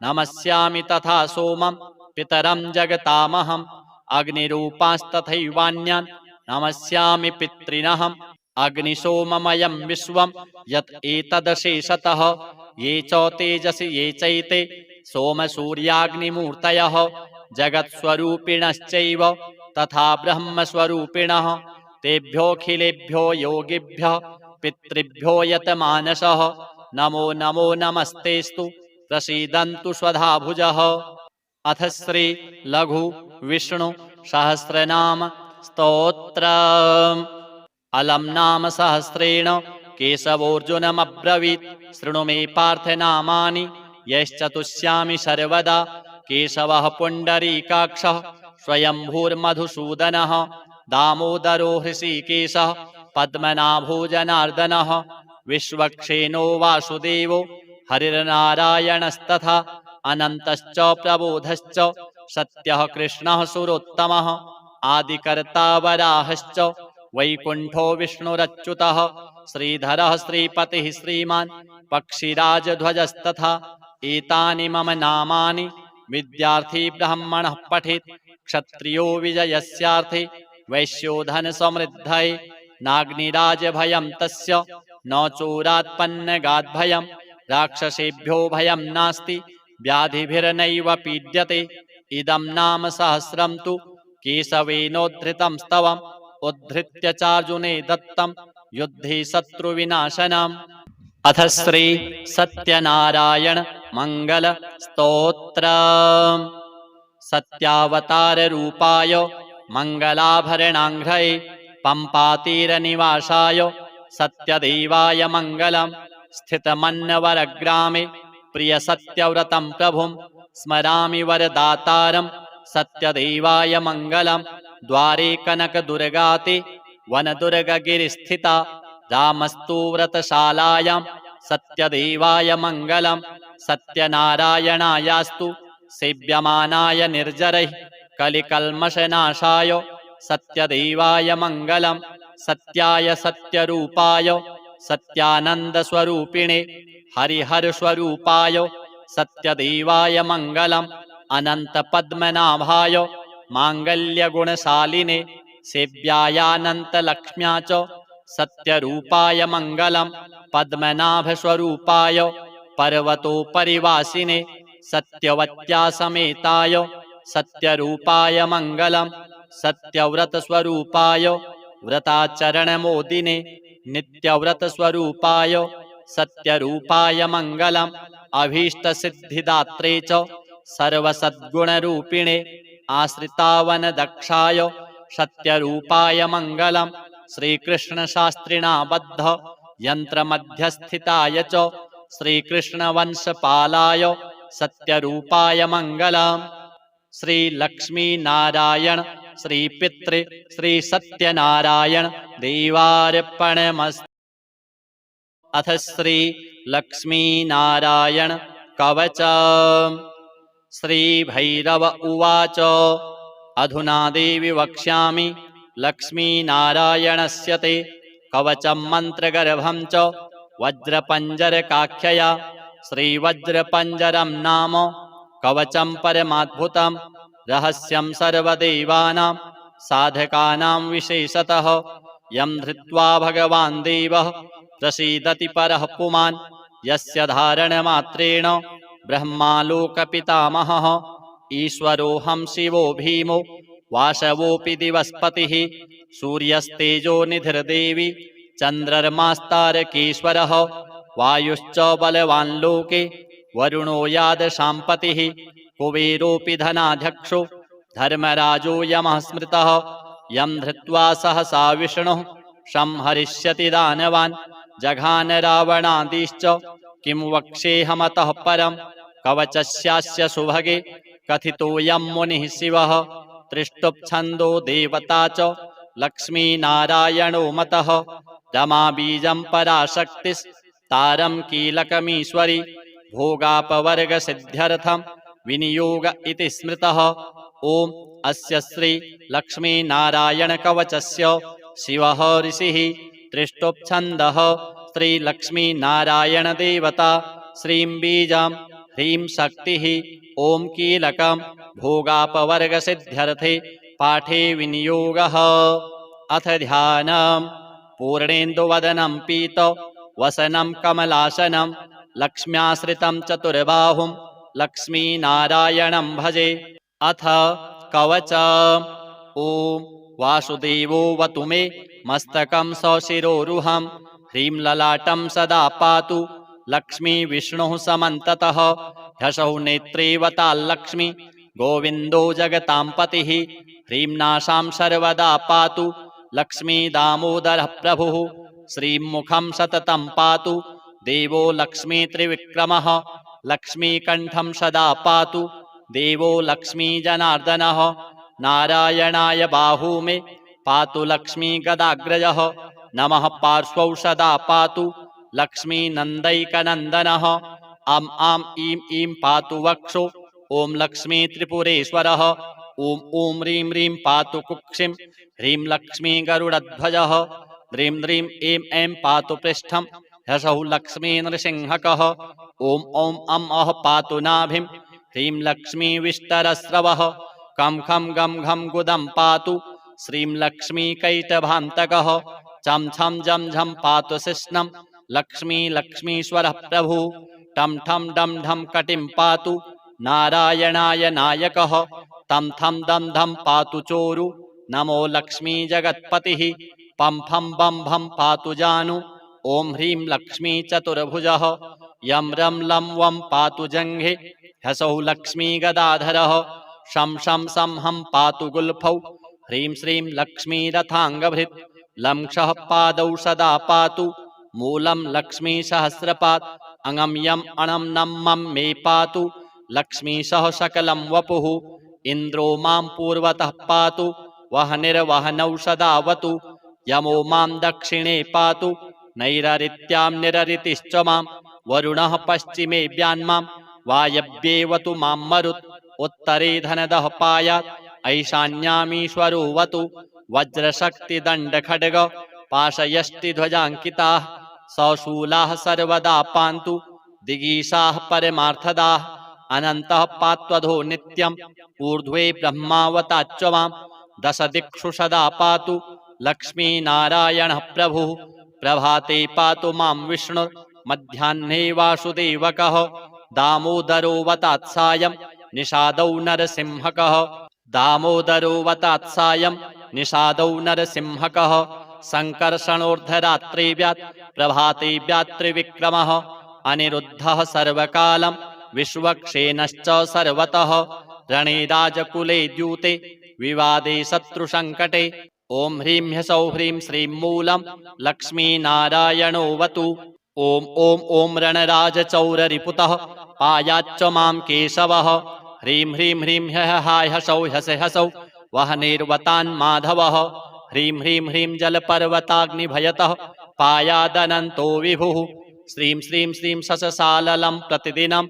नमस्यामि तथा सोमं पितरं जगतामहम् अग्निरूपांस्तथैवान्यान् नमस्यामि पितॄनहम् अग्निसोममयं विश्वं यत् एतदशेषतः ये च तेजसि ये चैते सोमसूर्याग्निमूर्तयः जगत्स्वरूपिणश्चैव तथा ब्रह्मस्वरूपिणः तेभ्योऽखिलेभ्यो योगिभ्यः पितृभ्यो यतमानसः नमो नमो नमस्तेस्तु प्रसीदन्तु स्वधाभुजः। अथ श्री लघु विष्णु सहस्रनाम स्तोत्रम्। अलम नाम सहस्रेण केशवोऽर्जुनमब्रवीत् शृणु मे पार्थ नामानि यश्चतुष्यामि सर्वदा केशवः पुण्डरीकाक्षः स्वयंभूर्मधुसूदनः दामोदरो हृषीकेशः पद्मनाभो जनार्दनः विश्वक्षेनो वासुदेवो हरिर्नारायणस्तथा अनन्तश्च प्रबोधश्च सत्यः कृष्णः सुरोत्तमः आदिकर्ता वराहश्च वैकुण्ठो विष्णुरच्युतः श्रीधरः श्रीपतिः श्रीमान् पक्षिराजध्वजस्तथा एतानि मम नामानि विद्यार्थी ब्राह्मणः पठेत् क्षत्रियो विजयस्यार्थे वैश्यो धनसमृद्धये नाग्निराजभयं तस्य न चोरात्पन्नगाद्भयं राक्षसेभ्यो भयं नास्ति व्याधिभिर्नैव पीड्यते इदं नाम सहस्रं तु केशवेनोद्धृतं स्तवम् उद्धृत्य चार्जुने दत्तं युद्धे शत्रुविनाशनम्। अथ श्री सत्यनारायण मंगल स्तोत्रम्। सत्यावतार रूपाय मंगलाभरणाङ्घ्रये पंपातीरनिवासाय सत्यदेवाय मंगलम् स्थितमन्नवरग्रामे प्रियसत्यव्रतं प्रभुं स्मरामि वरदातारं सत्यदेवाय मंगलम् द्वारे कनकदुर्गाते वनदुर्गगिरिस्थिता रामस्तु व्रतशालायां सत्यदेवाय मंगलम् सत्यनारायणायास्तु सेव्यमानाय निर्जरैः कलिकल्मषनाशाय सत्यदेवाय मंगलम् सत्याय सत्यरूपाय सत्यानन्दस्वरूपिणे हरिहरस्वरूपाय सत्यदेवाय मंगलम् अनन्तपद्मनाभाय माङ्गल्यगुणशालिने सेव्यायानन्तलक्ष्म्या च सत्यरूपाय मंगलम् पद्मनाभस्वरूपाय पर्वतोपरिवासिने सत्यवत्या समेताय सत्यरूपाय मंगलम् सत्यव्रतस्वरूपाय व्रताचरणमोदिने नित्यव्रतस्वरूपाय सत्यरूपाय मंगलम् अभीष्टसिद्धिदात्रे च सर्वसद्गुणरूपिणे आश्रितावनदक्षाय सत्यरूपाय मंगलम् श्रीकृष्णशास्त्रिणा बद्ध यन्त्रमध्यस्थिताय च श्रीकृष्णवंशपालाय सत्यरूपाय मंगलम् श्रीलक्ष्मीनारायण श्रीपितृ श्रीसत्यनारायण देवार्पणमस्तु। अथ श्रीलक्ष्मीनारायण कवचम्। श्रीभैरव उवाच अधुना देवि वक्ष्यामि लक्ष्मीनारायणस्य ते कवचं मन्त्रगर्भं च वज्रपञ्जरकाख्यया श्रीवज्रपञ्जरं नाम कवचं परमाद्भुतं रहस्यं सर्वदेवानां साधकानां विशेषतः यं धृत्वा भगवान् देवः प्रसीदति परः पुमान् यस्य धारणमात्रेण ब्रह्मालोकपितामहः ईश्वरोऽहं शिवो भीमो वासवोऽपि दिवस्पतिः सूर्यस्तेजो निधिर्देवी चन्द्रर्मास्तारकेश्वरः वायुश्च बलवान् लोके वरुणो यादशाम्पतिः कुबेरोऽपि धनाध्यक्षो धर्मराजो यमः स्मृतः यं धृत्वा सहसा विष्णुः संहरिष्यति दानवान् जघान रावणादिश्च किं वक्ष्येऽहमतः परं कवचस्यास्य सुभगे कथितोऽयं मुनिः शिवः त्रिष्टुप्छन्दो देवता च लक्ष्मीनारायणो मतः रमा बीजं पराशक्तिस्तारं कीलकमीश्वरी भोगापवर्गसिद्ध्यर्थं विनियोग इति स्मृतः। ॐ अस्य श्री लक्ष्मीनारायणकवचस्य शिवः ऋषिः त्रिष्टुप्छन्दः श्रीलक्ष्मीनारायणदेवता श्रीं बीजं ह्रीं शक्तिः ॐ कीलकं भोगापवर्गसिद्ध्यर्थे पाठे विनियोगः। अथ ध्यानम्। पूर्णेन्दुवदनं पीतवसनं कमलासनं लक्ष्म्याश्रितं चतुर्बाहुं लक्ष्मीनारायणं भजे। अथ कवचम्। ॐ वासुदेवोऽवतु मे मस्तकं सशिरोरुहं ह्रीं ललाटं सदा पातु लक्ष्मीविष्णुः समन्ततः ह्सौः नेत्रेवताल्लक्ष्मी गोविन्दो जगतां पतिः ह्रीं नासां सर्वदा पातु लक्ष्मीदामोदरः प्रभुः श्रीं मुखं सततं पातु देवो लक्ष्मीत्रिविक्रमः लक्ष्मीकण्ठं सदा पातु देवो लक्ष्मीजनार्दनः नारायणाय बाहू मे पातु लक्ष्मीगदाग्रजः नमः पार्श्वौ सदा पातु लक्ष्मीनन्दैकनन्दनः अं आं ईं ईं पातु वक्षो ॐ लक्ष्मीत्रिपुरेश्वरः ॐ ॐ ह्रीं ह्रीं पातु कुक्षिं ह्रीं लक्ष्मीगरुडध्वजः ह्रीं ह्रीं ऐं ऐं पातु पृष्ठं ह्सौः लक्ष्मीनृसिंहकः ॐ ॐ अं अः पातु नाभिं ह्रीं लक्ष्मीविष्टरस्रवः खं खं गं घं गुदं पातु श्रीं लक्ष्मीकैटभान्तकः चं छं जं झं पातु शिश्नं लक्ष्मीश्वरः प्रभुः टं ठं डं ढं कटिं पातु नारायणाय नायकः तं थं दं धं पातु चोरु नमो लक्ष्मीजगत्पतिः पं फं बं भं पातु जानु ॐ ह्रीं लक्ष्मीचतुर्भुजः यं रं लं वं पातु जङ्घे ह्सौः लक्ष्मीगदाधरः शं शं सं हं पातु गुल्फौ ह्रीं श्रीं लक्ष्मीरथाङ्गभृत् लं क्षः पादौ सदा पातु मूलं लक्ष्मीसहस्रपात् अङ्गं यम् अणं नं मं मे पातु लक्ष्मीशः सकलं वपुः इन्द्रो मां पूर्वतः पातु वह्निर्वह्नौ सदावतु यमो मां दक्षिणे पातु नैररित्यां निररितिश्च मां वरुणः पश्चिमे व्यान्मां वायव्येवतु मां मरुत् उत्तरे धनदः पायात् ऐशान्यामीश्वरोऽवतु वज्रशक्तिदण्डखड्ग पाशयष्टिध्वजाङ्किताः सशूलाः सर्वदा पान्तु दिगीशाः परमार्थदाः अनन्तः पात्वधो नित्यम् ऊर्ध्वे ब्रह्मावताच्च मां दशदिक्षु सदा पातु लक्ष्मीनारायणः प्रभुः प्रभाते पातु मां विष्णुर्मध्याह्ने वासुदेवकः दामोदरोऽवतात्सायं निषादौ नरसिंहकः दामोदरोऽवतात्सायं निषादौ नरसिंहकः सङ्कर्षणोर्धरात्रे व्यात् प्रभाते व्यात्रिविक्रमः अनिरुद्धः सर्वकालं विश्वक्षेणश्च सर्वतः रणे राजकुले द्यूते विवादे शत्रुसङ्कटे ॐ ह्रीं ह्सौः ह्रीं श्रीं मूलं लक्ष्मीनारायणोऽवतु ॐ ॐ ॐ रणराजचौररिपुतः पायाच्च मां केशवः ह्रीं ह्रीं ह्रीं हाय ह्सौः ह्सै ह्सौः वह्निर्वतान्माधवः ह्रीं ह्रीं ह्रीं जलपर्वताग्निभयतः पायादनन्तो विभुः श्रीं श्रीं श्रीं शशसाललं प्रतिदिनं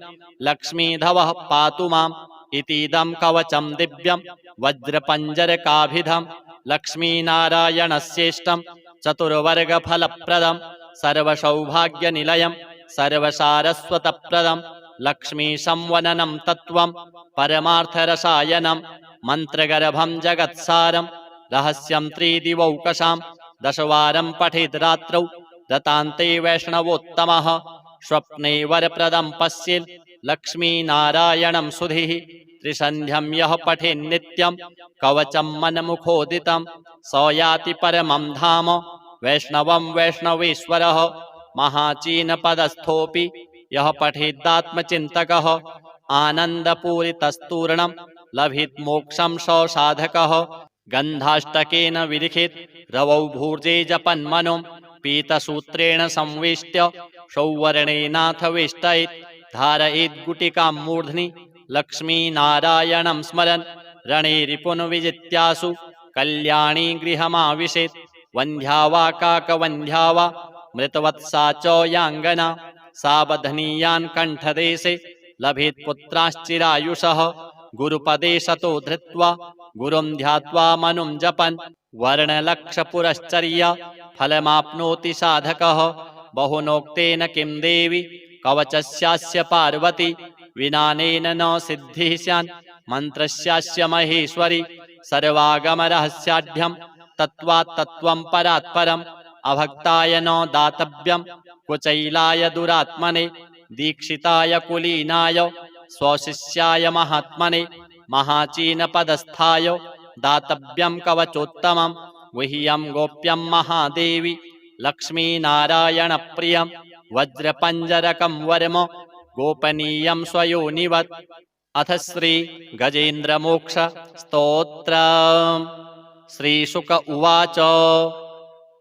लक्ष्मीधवः पातु माम् इतीदं कवचं दिव्यं वज्रपञ्जरकाभिधं लक्ष्मीनारायणस्येष्टं चतुर्वर्गफलप्रदं सर्वसौभाग्यनिलयं सर्वसारस्वतप्रदं लक्ष्मीसंवननं तत्त्वं परमार्थरसायनं मन्त्रगर्भं जगत्सारं रहस्यं त्रिदिवौकसां दशवारं पठेद् रात्रौ दतान्ते वैष्णवोत्तमः स्वप्ने वरप्रदं पश्येत् लक्ष्मीनारायणं सुधिः त्रिसन्ध्यं यः पठेन्नित्यं कवचं मनमुखोदितं स याति परमं धाम वैष्णवं वैष्णवेश्वरः महाचीनपदस्थोऽपि यः पठेदात्मचिन्तकः आनन्दपूरितस्तूर्णं लभेत् मोक्षं स साधकः गन्धाष्टकेन विलिखित रवौ भूर्जे जपन्मनो पीतसूत्रेण संवेष्ट्य सौवर्णेनाथ वेष्टयेत् धारयेत् गुटिकां मूर्ध्नि लक्ष्मीनारायणं स्मरन् रणे रिपुन् विजित्यासु कल्याणी गृहमाविशेत्। वन्ध्या वा काकवन्ध्या वा मृतवत्सा च याङ्गना सावधनीयान् कण्ठदेशे लभेत् पुत्राश्चिरायुषः। गुरुपदे शतो धृत्वा गुरुं ध्यात्वा मनुं जपन् वर्णलक्षपुरश्चर्या फलमाप्नोति साधकः। बहुनोक्तेन किं देवि कवचस्यास्य पार्वती विनानेन न सिद्धिः स्यान् मन्त्रस्यास्य महेश्वरी। सर्वागमरहस्याढ्यं तत्त्वात् तत्त्वं परात् परम् अभक्ताय न दातव्यं कुचैलाय दुरात्मने दीक्षिताय कुलीनाय स्वशिष्याय महात्मने महाचीनपदस्थाय दातव्यं कवचोत्तमं गुह्यं गोप्यं महादेवी लक्ष्मीनारायणप्रियं वज्रपञ्जरकं वर्म गोपनीयं स्वयोनिवत्। अथ श्री गजेन्द्रमोक्ष स्तोत्रम्। श्रीशुक उवाच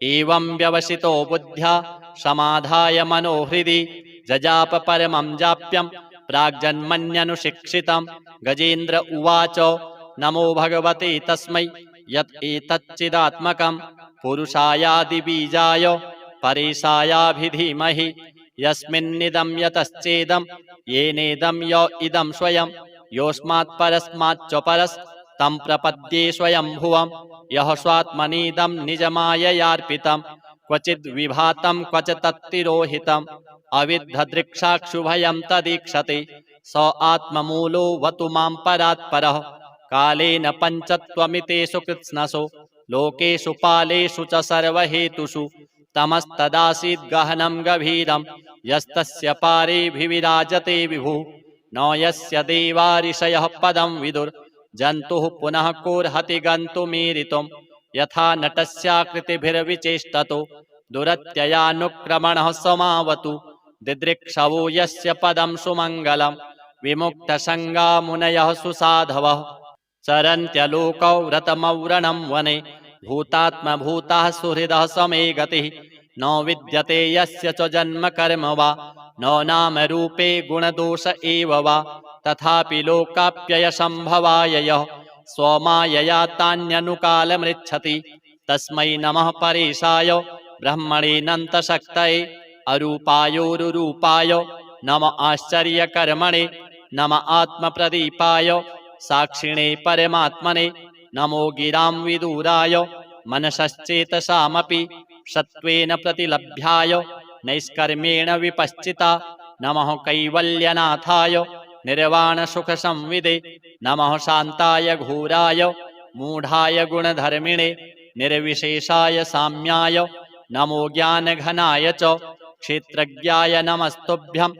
एवं व्यवसितो बुद्ध्या समाधाय मनोहृदि जजाप परमं जाप्यं प्राग्जन्मन्यनुशिक्षितं। गजेन्द्र उवाच नमो भगवते तस्मै यत् एतच्चिदात्मकं पुरुषायादिबीजाय परेशायाभिधीमहि यस्मिन्निदं यतश्चेदं येनेदं य इदं स्वयं योऽस्मात् परस्माच्च परस् तं प्रपद्ये स्वयंभुवं। यः स्वात्मनीदं निजमाययार्पितं क्वचिद् विभातं क्वच तत्तिरोहितम् अविद्धदृक्षाक्षुभयं तदीक्षते स आत्ममूलो वतु मां परात्परः। कालेन पञ्चत्वमितेषु कृत्स्नसो लोकेषु पालेषु च सर्वहेतुषु तमस्तदासीद् गहनं गभीरं यस्तस्य पारेऽभिविराजते विभुः। न यस्य देवा ऋषयः पदं विदुर् जन्तुः पुनः कोर्हति गन्तुमीरितुं। यथा नटस्याकृतिभिर्विचेष्टतो दुरत्ययानुक्रमणः समावतु दिदृक्षवो यस्य पदं सुमङ्गलं विमुक्तसङ्गा मुनयः सुसाधवः चरन्त्यलोकौ रतमौरणं वने भूतात्मभूताः सुहृदः समे गतिः। न विद्यते यस्य च जन्म कर्म वा न नाम रूपे गुणदोष एव वा तथापि लोकाप्ययसम्भवाय यः स्वमायया तान्यनुकालमृच्छति तस्मै नमः परेशाय ब्रह्मणेऽनन्तशक्तये अरूपायोरुरूपाय नम आश्चर्यकर्मणे नम आत्मप्रदीपाय साक्षिणे परमात्मने नमो गिरां विदूराय मनसश्चेतसामपि सत्त्वेन प्रतिलभ्याय नैष्कर्म्येण विपश्चिता नमः कैवल्यनाथाय निर्वाणसुखसंविदे नमः शान्ताय घोराय मूढाय गुणधर्मिणे निर्विशेषाय साम्याय नमो ज्ञानघनाय च क्षेत्रज्ञाय नमस्तुभ्यं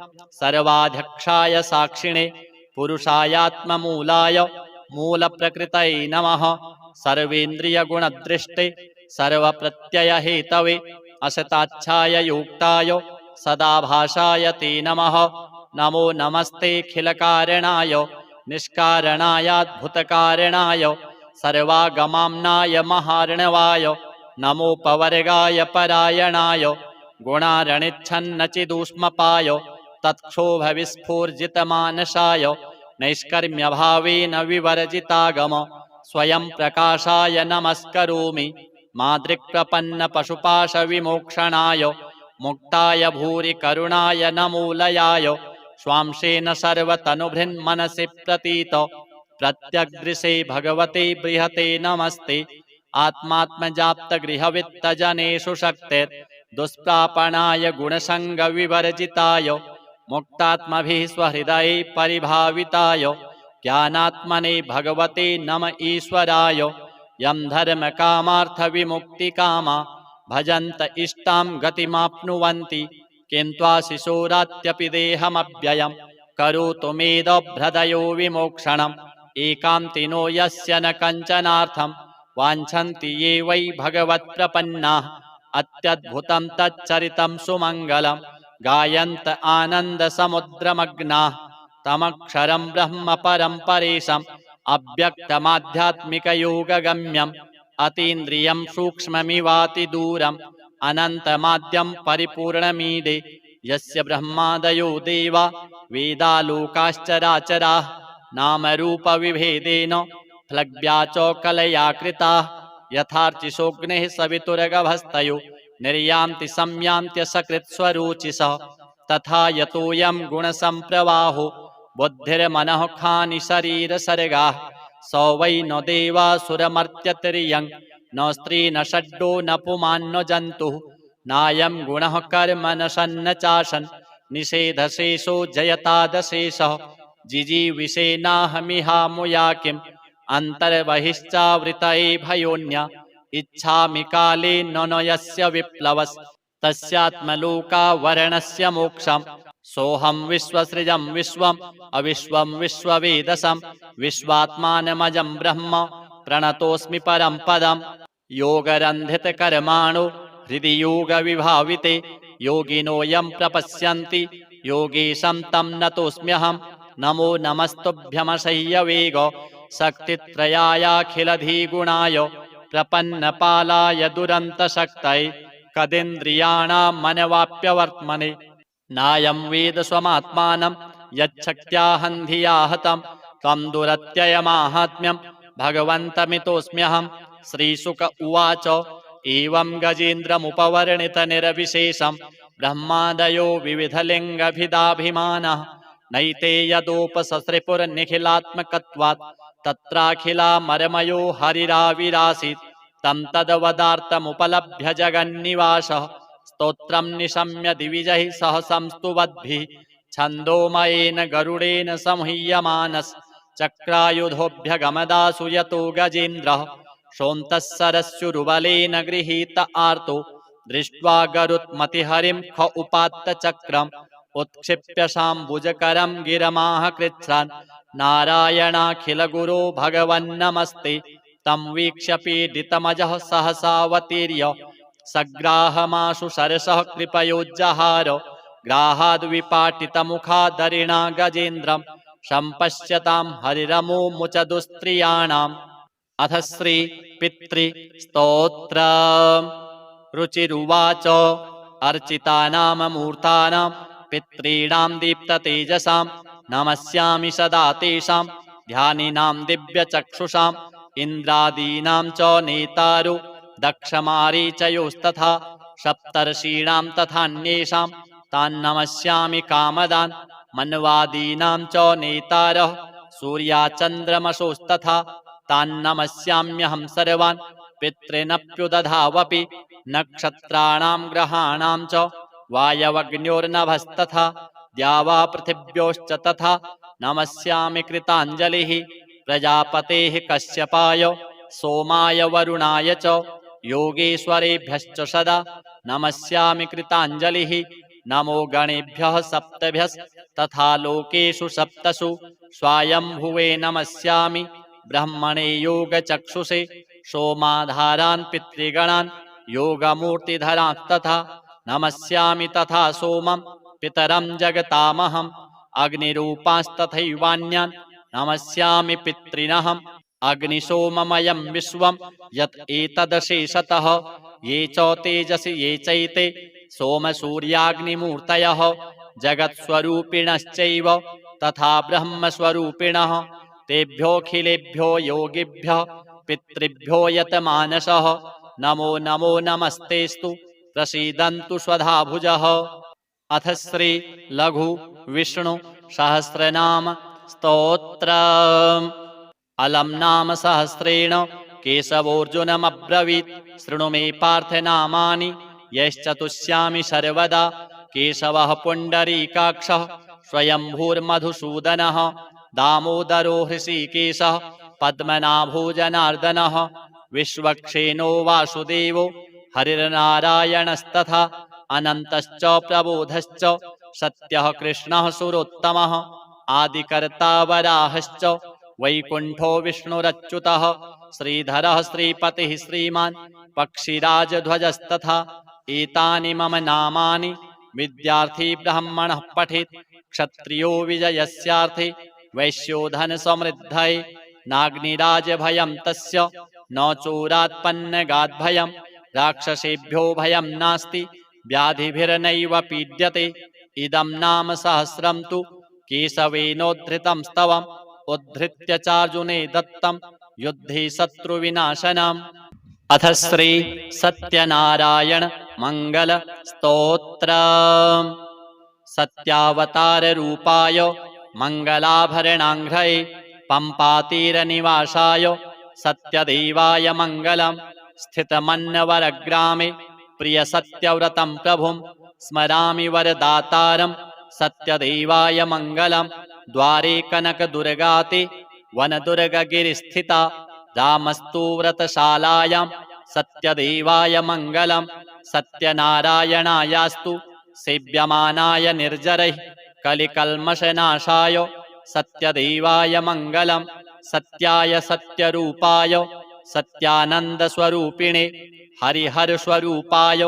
सर्वाध्यक्षाय साक्षिणे पुरुषायात्ममूलाय मूलप्रकृतये नमः सर्वेन्द्रियगुणदृष्टे सर्वप्रत्ययहेतवे असताच्छाय युक्ताय सदाभासाय ते नमः। नमो नमस्तेऽखिलकारणाय निष्कारणायाद्भुतकारणाय सर्वागमाम्नाय महार्णवाय नमोपवर्गाय परायणाय गुणारणिच्छन्नचिदूष्मपाय तत्क्षोभविस्फूर्जितमानसाय नैष्कर्म्यभावेन विवर्जितागम स्वयं प्रकाशाय नमस्करोमि मादृक्प्रपन्नपशुपाशविमोक्षणाय मुक्ताय भूरि करुणाय नमोलयाय स्वांशेन सर्वतनुभृन्मनसि प्रतीत प्रत्यग्दृशे भगवते बृहते नमस्ते आत्मात्मजाप्तगृहवित्तजनेषु शक्तिर् दुष्प्रापणाय गुणसङ्गविवर्जिताय मुक्तात्मभिः स्वहृदये परिभाविताय ज्ञानात्मने भगवते नम ईश्वराय यं धर्मकामार्थविमुक्तिकामा भजन्त इष्टां गतिमाप्नुवन्ति किन्त्वाशिशोरात्यपि देहमव्ययं करोतु मेदभ्रदयो विमोक्षणम् एकान्तिनो यस्य न कञ्चनार्थं वाञ्छन्ति ये वै भगवत्प्रपन्नाः अत्यद्भुतं तच्चरितं सुमङ्गलं गायन्त आनन्दसमुद्रमग्नाः तमक्षरं ब्रह्म परं परेशम् अव्यक्तमाध्यात्मिकयोगगम्यम् अतीन्द्रियं सूक्ष्ममिवातिदूरम् अनन्तमाद्यं परिपूर्णमीडे यस्य ब्रह्मादयो देवा वेदालोकाश्चराचराः नामरूपविभेदेन फ्लग्व्या च कलया कृताः यथार्चिषोऽग्निः सवितुरगभस्तयो निर्यान्ति संयान्त्य सकृत्स्वरुचिषः तथा यतोऽयं गुणसम्प्रवाहो बुद्धिर्मनः खानि शरीरसर्गाः स वै न देवासुरमर्त्यतिर्यं न स्त्री न षड्डो न पुमान् न जन्तुः नायं गुणः कर्म न सन्न चाशन् निषेधशेषो जयतादशेषः जिजीविषेनाहमिहामुया किम् अन्तर्बहिश्चावृतये भयोन्या इच्छामि काले न यस्य विप्लवस् तस्यात्मलोकावरणस्य मोक्षम् सोऽहं विश्वसृजं विश्वम् अविश्वं विश्ववेदसं विश्वात्मानमजं ब्रह्म प्रणतोऽस्मि परं पदम् योगरन्धितकर्माणो हृदि योगविभाविते योगिनोऽयं प्रपश्यन्ति योगेशं तं नतोऽस्म्यहम् नमो नमस्तुभ्यमशय्यवेग शक्तित्रयायाखिलधिगुणाय प्रपन्नपालाय दुरन्तशक्तये कदिन्द्रियाणां मनवाप्यवर्त्मने नायं वेद स्वमात्मानं यच्छक्त्याहं धिया हतं त्वं दुरत्ययमाहात्म्यं भगवन्तमितोऽस्म्यहं श्रीशुक उवाच एवं गजेन्द्रमुपवर्णितनिरविशेषं ब्रह्मादयो विविधलिङ्गभिदाभिमानः नैते यदोपससृपुर्निखिलात्मकत्वात् तत्राखिला मरमयो हरिराविरासीत् तं तद्वदार्थमुपलभ्य जगन्निवासः स्तोत्रं निशम्य दिविजैः सह संस्तुवद्भिः छन्दोमयेन गरुडेन संह्यमानस् चक्रायुधोऽभ्यगमदासु यतो गजेन्द्रः शोन्तः सरस्युरुबलेन गृहीत आर्तो दृष्ट्वा गरुत्मतिहरिं ख उपात्त चक्रम् उत्क्षिप्य शाम्बुजकरं गिरमाह कृच्छ्रान् नारायणाखिलगुरो भगवन्नमस्ते तं वीक्ष्य पीडितमजः सहसावतीर्य सग्राहमाशु सरसः कृपयोज्जहार ग्राहाद्विपाटितमुखादरिणा गजेन्द्रं सम्पश्यतां हरिरमो मुचदुस्त्रियाणाम् अथ श्री पितृस्तोत्र रुचिरुवाच अर्चितानाममूर्तानां पितॄणां दीप्ततेजसां नमस्यामि सदा तेषां ध्यानिनां दिव्यचक्षुषाम् इन्द्रादीनां च नेतारो दक्षमारीचयोस्तथा सप्तर्षीणां तथान्येषां तान्नमस्यामि कामदान् मन्वादीनां च नेतारः सूर्याचन्द्रमसोस्तथा तान्नमस्याम्यहं सर्वान् पितॄनप्युदधावपि नक्षत्राणां ग्रहाणां च वायवग्न्योर्नभस्तथा द्यावापृथिव्योश्च तथा नमस्यामि कृताञ्जलिः प्रजापतेः कश्यपाय सोमाय वरुणाय च योगेश्वरेभ्यश्च सदा नमस्यामि कृताञ्जलिः नमो गणेभ्यः सप्तभ्यस्तथा लोकेषु सप्तसु स्वायम्भुवे नमस्यामि ब्रह्मणे योगचक्षुषे सोमाधारान् पितृगणान् योगमूर्तिधरांस्तथा नमस्यामि तथा सोमं पितरं जगतामहम् अग्निरूपांस्तथैवान्यान् नमस्यामि पितॄनहम् अग्निसोममयं विश्वं यत् एतदशेषतः ये च तेजसि ये चैते सोमसूर्याग्निमूर्तयः जगत्स्वरूपिणश्चैव तथा ब्रह्मस्वरूपिणः तेभ्योऽखिलेभ्यो योगिभ्यः पितृभ्यो यतमानसः नमो नमो नमस्तेस्तु प्रसीदन्तु स्वधाभुजः। अथ श्री लघु विष्णु सहस्रनाम स्तोत्र अलम नाम सहस्रेण केशवोऽर्जुनमब्रवीत् शृणु मे पार्थ नामानि यश्चतुष्यामि सर्वदा केशवः पुण्डरीकाक्षः स्वयंभूर्मधुसूदनः दामोदरो हृषीकेशः पद्मनाभो जनार्दनः विश्वक्षेनो वासुदेवो हरिर्नारायणस्तथा अनन्तश्च प्रबोधश्च सत्यः कृष्णः सुरोत्तमः आदिकर्ता वराहश्च वैकुण्ठो विष्णुरच्युतः श्रीधरः श्रीपतिः श्रीमान् पक्षिराजध्वजस्तथा एतानि मम नामानि विद्यार्थी ब्राह्मणः पठेत् क्षत्रियो विजयस्यार्थे वैश्यो धनसमृद्धये नाग्निराजभयं तस्य न चोरात्पन्नगाद्भयं राक्षसेभ्यो भयं नास्ति व्याधिभिर्नैव पीड्यते इदं नाम सहस्रं तु केशवेनोद्धृतं स्तवम् उद्धृत्य चार्जुने दत्तं युद्धे शत्रुविनाशनम्। अथ श्री सत्यनारायण मंगल स्तोत्र। सत्यावतार रूपाय मंगलाभरणांघ्रये पंपातीरनिवासाय सत्यदेवाय मंगलम्। स्थितमन्नवरग्रामे प्रिय सत्यव्रतं प्रभुं स्मरामि वरदातारं सत्यदेवाय मंगलम्। द्वारे कनकदुर्गाते वनदुर्गगिरिस्थिता रामस्तु व्रतशालायां सत्यदेवाय मंगलम्। सत्यनारायणायास्तु सेव्यमानाय निर्जरैः कलिकल्मषनाशाय सत्यदेवाय मंगलम्। सत्याय सत्यरूपाय सत्यानन्दस्वरूपिणे हरिहरस्वरूपाय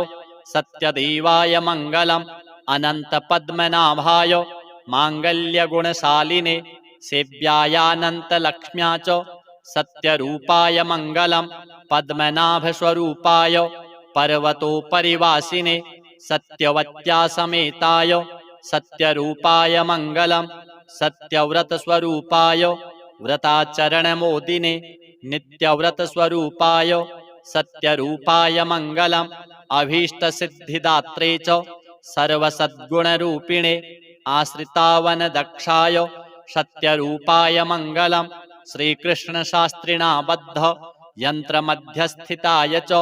सत्यदेवाय मंगलम्। अनन्तपद्मनाभाय माङ्गल्यगुणशालिने सेव्यायानन्तलक्ष्म्या च सत्यरूपाय मंगलम्। पद्मनाभस्वरूपाय पर्वतोपरिवासिने सत्यवत्या समेताय सत्यरूपाय मंगलम्। सत्यव्रतस्वरूपाय व्रताचरणमोदिने नित्यव्रतस्वरूपाय सत्यरूपाय मंगलम्। अभीष्टसिद्धिदात्रे च सर्वसद्गुणरूपिणे आश्रितावनदक्षाय सत्यरूपाय मंगलम्। श्रीकृष्णशास्त्रिणा बद्ध यन्त्रमध्यस्थिताय च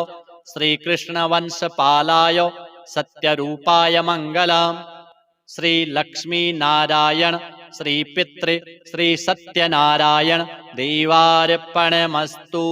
श्रीकृष्णवंशपालाय सत्यरूपाय मंगलम्। श्रीलक्ष्मीनारायण श्रीपितृ श्रीसत्यनारायण देवार्पणमस्तु।